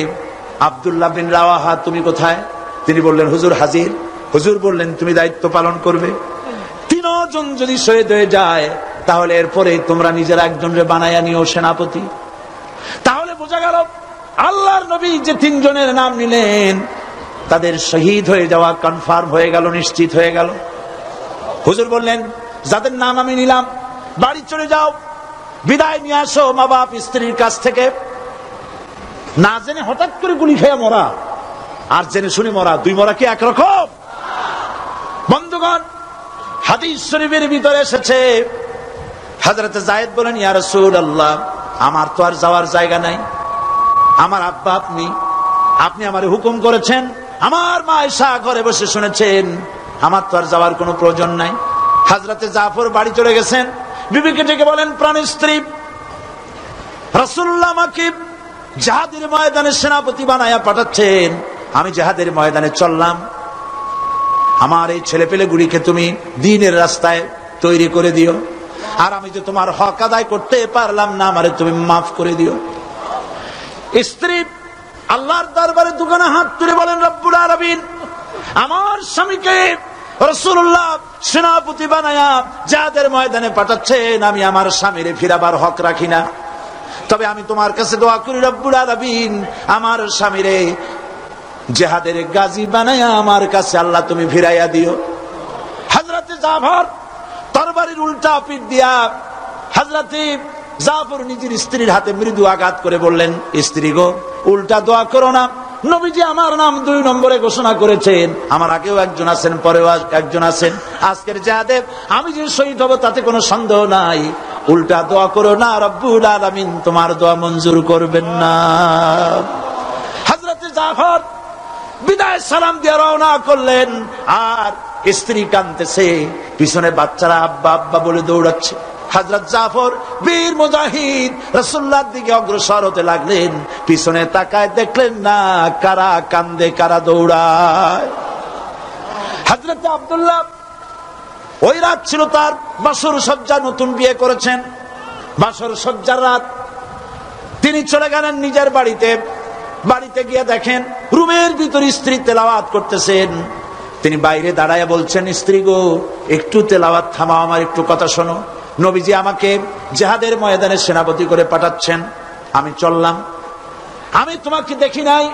আব্দুল্লাহ বিন রাওয়াহা তুমি কোথায়? তিনি বললেন, হুজুর হাজির। হুজুর বললেন, তুমি দায়িত্ব পালন করবে। 3 জন যদি শহীদ হয়ে যায়, তাহলে এরপরে তোমরা নিজেরা একজনরে বানায়া নিও সেনাপতি। তাহলে বোঝা গেল আল্লাহর নবী যে তিনজনের নাম নিলেন তাদের শহীদ হয়ে যাওয়া কনফার্ম হয়ে গেল, নিশ্চিত হয়ে গেল। হুজুর বললেন যাদের নাম আমি নিলাম বাড়ি চলে যাও, বিদায় নিয়ে আসো মা বাপ স্ত্রীর কাছ থেকে। না জেনে হঠাৎ করে গুলি খেয়ে মরা আর জেনে শুনে মরা, দুই মরা কি একরকম? বন্ধুগণ, হাদিস শরীফের ভিতরে এসেছে হযরত যায়েদ বলেন ইয়া রাসূলুল্লাহ, আমার তো আর যাওয়ার জায়গা নাই, আমার আব্বা আপনি আমারে হুকুম করেছেন, আমার মা আয়েশা ঘরে বসে শুনেছেন, আমার তো আর যাওয়ার কোনো প্রয়োজন নাই। হযরত জাফর বাড়ি চলে গেছেন, বিবিকে ডেকে বলেন প্রাণের স্ত্রী রাসূলুল্লাহ আমাকে জিহাদের ময়দানে সেনাপতি বানায়া পাঠাচ্ছেন, আমি জিহাদের ময়দানে চললাম, আমার এই ছেলেপেলেগুলিকে তুমি দ্বীনের রাস্তায় তৈরি করে দিও, আর আমি যে তোমার হক আদায় করতে পারলাম না আমারে তুমি মাফ করে দিও। স্ত্রী আল্লাহর দরবারে দুখানা হাত তুলে বলেন রব্বুল আলামিন, আমার স্বামীকে রাসূলুল্লাহ সেনাপতি বানায়া জিহাদের ময়দানে পাঠাচ্ছেন, আমি আমার স্বামীরে ফিরাবার হক রাখি না, তবে আমি তোমার কাছে দোয়া করি রব্বুল আলামিন, আমার স্বামীরে জিহাদের গাজী বানায়া আমার কাছে আল্লাহ তুমি ফিরাইয়া দিও। হযরত জাফর তরবারির উল্টা পিঠ দিয়া হযরত জাফর নিজের স্ত্রীর হাতে মৃদু আঘাত করে বললেন, স্ত্রী গো, উল্টা দোয়া করো না, নবীজি আমার নাম 2 নম্বরে ঘোষণা করেছেন, আমার আগেও একজন আছেন পরেও একজন আছেন, আজকের জিহাদে আমি যে শহীদ হব তাতে কোনো সন্দেহ নাই, উল্টা দোয়া করো না, রব্বুল আলামিন তোমার দোয়া মঞ্জুর করবেন না। হযরত জাফর বিদায় সালাম দিয়ে রওনা করলেন, আর স্ত্রী কাঁদতেছে, পিছনে বাচ্চারা আব্বা আব্বা বলে দৌড়াচ্ছে। হযরত জাফর বীর মুজাহিদ রাসূলুল্লাহর দিকে অগ্রসর হতে লাগলেন, পিছনে তাকায় দেখলেন না কারা কান্দে কারা দৌড়ায়। হযরত আব্দুল্লাহ ওই রাত ছিল তার বাসর সজ্জা, নতুন বিয়ে করেছেন, বাসর সজ্জার রাত, তিনি চলে গেলেন নিজের বাড়িতে। বাড়িতে গিয়ে দেখেন রুমের ভিতরে স্ত্রী তেলাওয়াত করতেছেন, তিনি বাইরে দাঁড়ায় বলছেন, স্ত্রী গো একটু তেলাওয়াত থামাও, আমার একটু কথা শোনো, নবীজি আমাকে জিহাদের ময়দানে সেনাপতি করে পাঠাচ্ছেন, আমি চললাম, আমি তোমাকে দেখি নাই,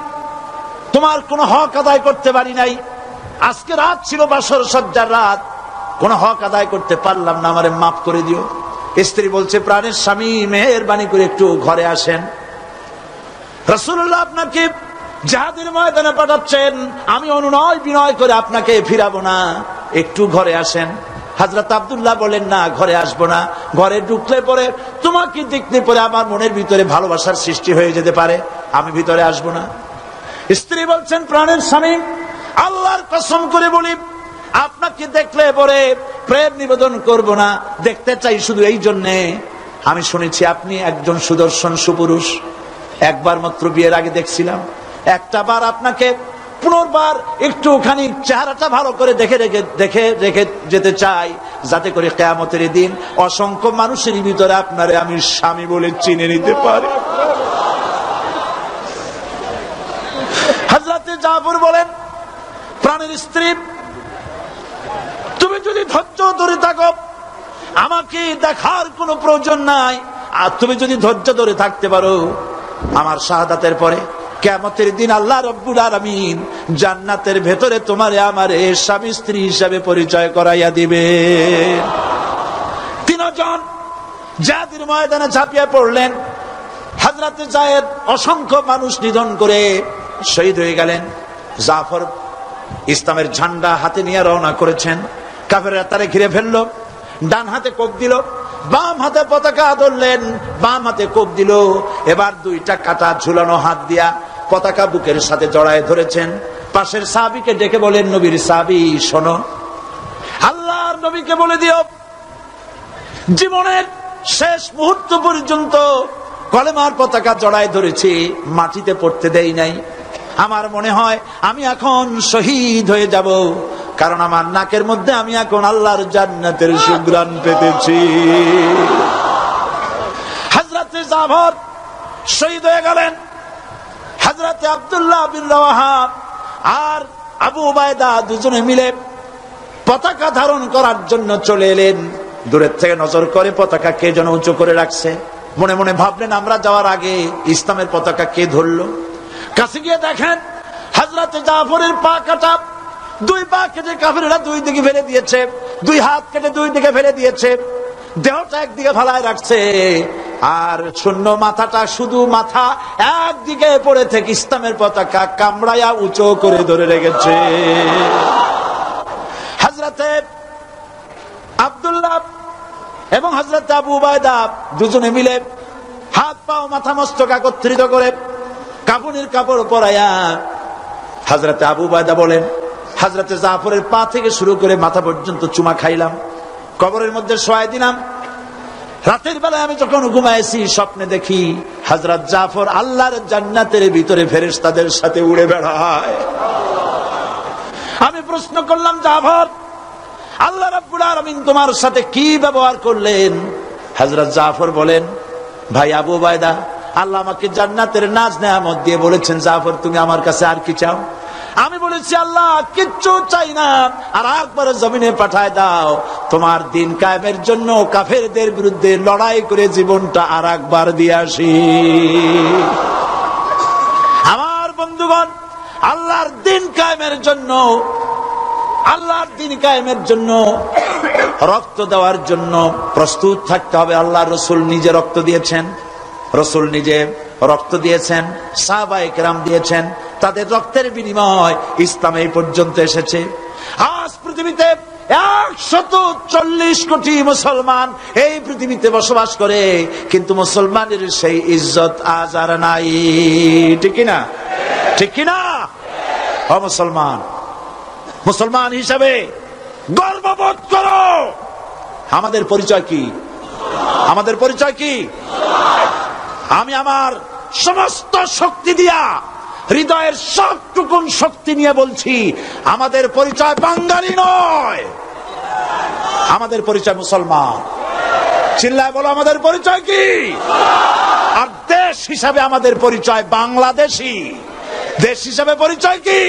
তোমার কোনো হক আদায় করতে পারি নাই, আজকে রাত ছিল বাসর সজ্জার রাত, কোনো হক আদায় করতে পারলাম না, আমারে মাফ করে দিও। স্ত্রী বলছে, প্রাণের স্বামী মেহেরবানি করে একটু ঘরে আসেন, রাসূলুল্লাহ আপনাকে জিহাদের ময়দানে পাঠাচ্ছেন, আমি অনুনয় বিনয় করে আপনাকে ফিরাবো না, একটু ঘরে আসেন। হযরত আব্দুল্লাহ বলেন, না ঘরে আসবো না, ঘরে ঢুকলে পরে তোমাকে দেখতে পরে আমার মনের ভিতরে ভালোবাসার সৃষ্টি হয়ে যেতে পারে, আমি ভিতরে আসবো না। স্ত্রী বলছেন, প্রাণের স্বামী আল্লাহর কসম করে বলি, আপনাকে দেখলে পরে প্রেম নিবেদন করব না, দেখতে চাই শুধু এই জন্যে, আমি শুনেছি আপনি একজন সুদর্শন সুপুরুষ, একবার মাত্র বিয়ের আগে দেখছিলাম, একটা বার আপনাকে পুনর্বার একটুখানি চেহারাটা ভালো করে দেখে রেখে যেতে চাই, যাতে করে কিয়ামতের দিন অসংখ্য মানুষের ভিতরে আপনারে আমি স্বামী বলে চিনে নিতে পারি। হযরত জাফর বলেন, প্রাণের স্ত্রী তুমি যদি ধৈর্য ধরে থাকো আমাকে দেখার কোনো প্রয়োজন নাই, আর তুমি যদি ধৈর্য ধরে থাকতে পারো আমার শাহাদাতের পরে কিয়ামতের দিন আল্লাহ রাব্বুল আলামিন জান্নাতের ভেতরে তোমারে আমারে স্বামী স্ত্রী হিসাবে পরিচয় করাইয়া দিবে। তিনজন জিহাদের ময়দানে ঝাঁপিয়ে পড়লেন। হযরত যায়েদ অসংখ্য মানুষ নিধন করে শহীদ হয়ে গেলেন। জাফর ইসলামের ঝান্ডা হাতে নিয়ে রওনা করেছেন, কাফেররা তারে ঘিরে ফেললো, ডান হাতে কোপ দিল, বাম হাতে পতাকা ধরলেন, বাম হাতে কোপ দিল, এবার 2টা কাটা ঝুলানো হাত দিয়া পতাকা বুকের সাথে জড়ায় ধরেছেন। পাশের সাহাবীকে ডেকে বলেন, নবীর সাহাবী শোনো, আল্লাহর নবীকে বলে দিও জীবনের শেষ মুহূর্ত পর্যন্ত কলেমার পতাকা জড়ায় ধরেছি, মাটিতে পড়তে দেই নাই, আমার মনে হয় আমি এখন শহীদ হয়ে যাব, কারণ আমার নাকের মধ্যে আমি এখন আল্লাহর জান্নাতের সুঘ্রাণ পেতেছি। হযরত জাফর শহীদ হয়ে গেলেন। হযরত আব্দুল্লাহ বিন রাওয়াহা আর আবু উবায়দা দুজনে মিলে পতাকা ধারণ করার জন্য চলে এলেন। দূরের থেকে নজর করে পতাকা কে যেন উঁচু করে রাখছে। মনে মনে ভাবলেন আমরা যাওয়ার আগে ইসলামের পতাকা কে ধরলো। কাছে গিয়ে দেখেন হযরত জাফরের পা কাটা, দুই পা কেটে কাফেররা দুই দিকে ফেলে দিয়েছে, দুই হাত কেটে দুই দিকে ফেলে দিয়েছে, দেহটা একদিকে ফালায় রাখছে, আর শূন্য মাথাটা, শুধু মাথা একদিকে পড়ে থেকে ইসলামের পতাকা কামড়াইয়া উঁচু করে ধরে রেখেছে। হযরতে আব্দুল্লাহ এবং হযরত আবু উবায়দা দুজনে মিলে হাত পা মাথা মস্তক একত্রিত করে কাফনের কাপড় পরাইয়া হযরতে আবু উবায়দা বলেন, হযরতে জাফরের পা থেকে শুরু করে মাথা পর্যন্ত চুমা খাইলাম, কবরের মধ্যে শোয়াই দিলাম। রাতের বেলায় আমি যখন ঘুমাইছি স্বপ্নে দেখি হযরত জাফর আল্লাহর জান্নাতের ভিতরে ফেরেশতাদের সাথে উড়ে বেড়ায়। আমি প্রশ্ন করলাম, জাফর, আল্লাহ রাব্বুল আলামিন তোমার সাথে কি ব্যবহার করলেন? হযরত জাফর বলেন, ভাই আবু উবায়দা, আল্লাহ আমাকে জান্নাতের নাজ নেয়ামত দিয়ে বলেছেন, জাফর তুমি আমার কাছে আর কি চাও? আমি বলেছি, আল্লাহ কিচ্ছু চাই না, আর একবার জমিনে পাঠায় দাও, তোমার দিন কায়েমের জন্য কাফেরদের বিরুদ্ধে লড়াই করে জীবনটা আর একবার দিয়ে আসি। আমার বন্ধুগণ, আল্লাহর দিন কায়েমের জন্য, আল্লাহর দিন কায়েমের জন্য রক্ত দেওয়ার জন্য প্রস্তুত থাকতে হবে। আল্লাহর রাসূল নিজে রক্ত দিয়েছেন, রাসূল নিজে রক্ত দিয়েছেন, সাহাবায়ে কেরাম দিয়েছেন, তাদের রক্তের বিনিময় ইসলাম এই পর্যন্ত এসেছে। আজ পৃথিবীতে 140 কোটি মুসলমান এই পৃথিবীতে বসবাস করে, কিন্তু মুসলমানের সেই ইজ্জত আজ আর নাই। ঠিক কিনা? ঠিক কিনা? ও মুসলমান, মুসলমান হিসাবে গর্ববোধ করো। আমাদের পরিচয় কি? আমাদের পরিচয় কি? আমি আমার সমস্ত শক্তি দিয়া, হৃদয়ের সবটুকুন শক্তি নিয়ে বলছি, আমাদের পরিচয় বাঙালি নয়, আমাদের পরিচয় মুসলমান। চিল্লায় বলো, আমাদের পরিচয় কি? আর দেশ হিসাবে আমাদের পরিচয় বাংলাদেশী। দেশ হিসাবে পরিচয় কি?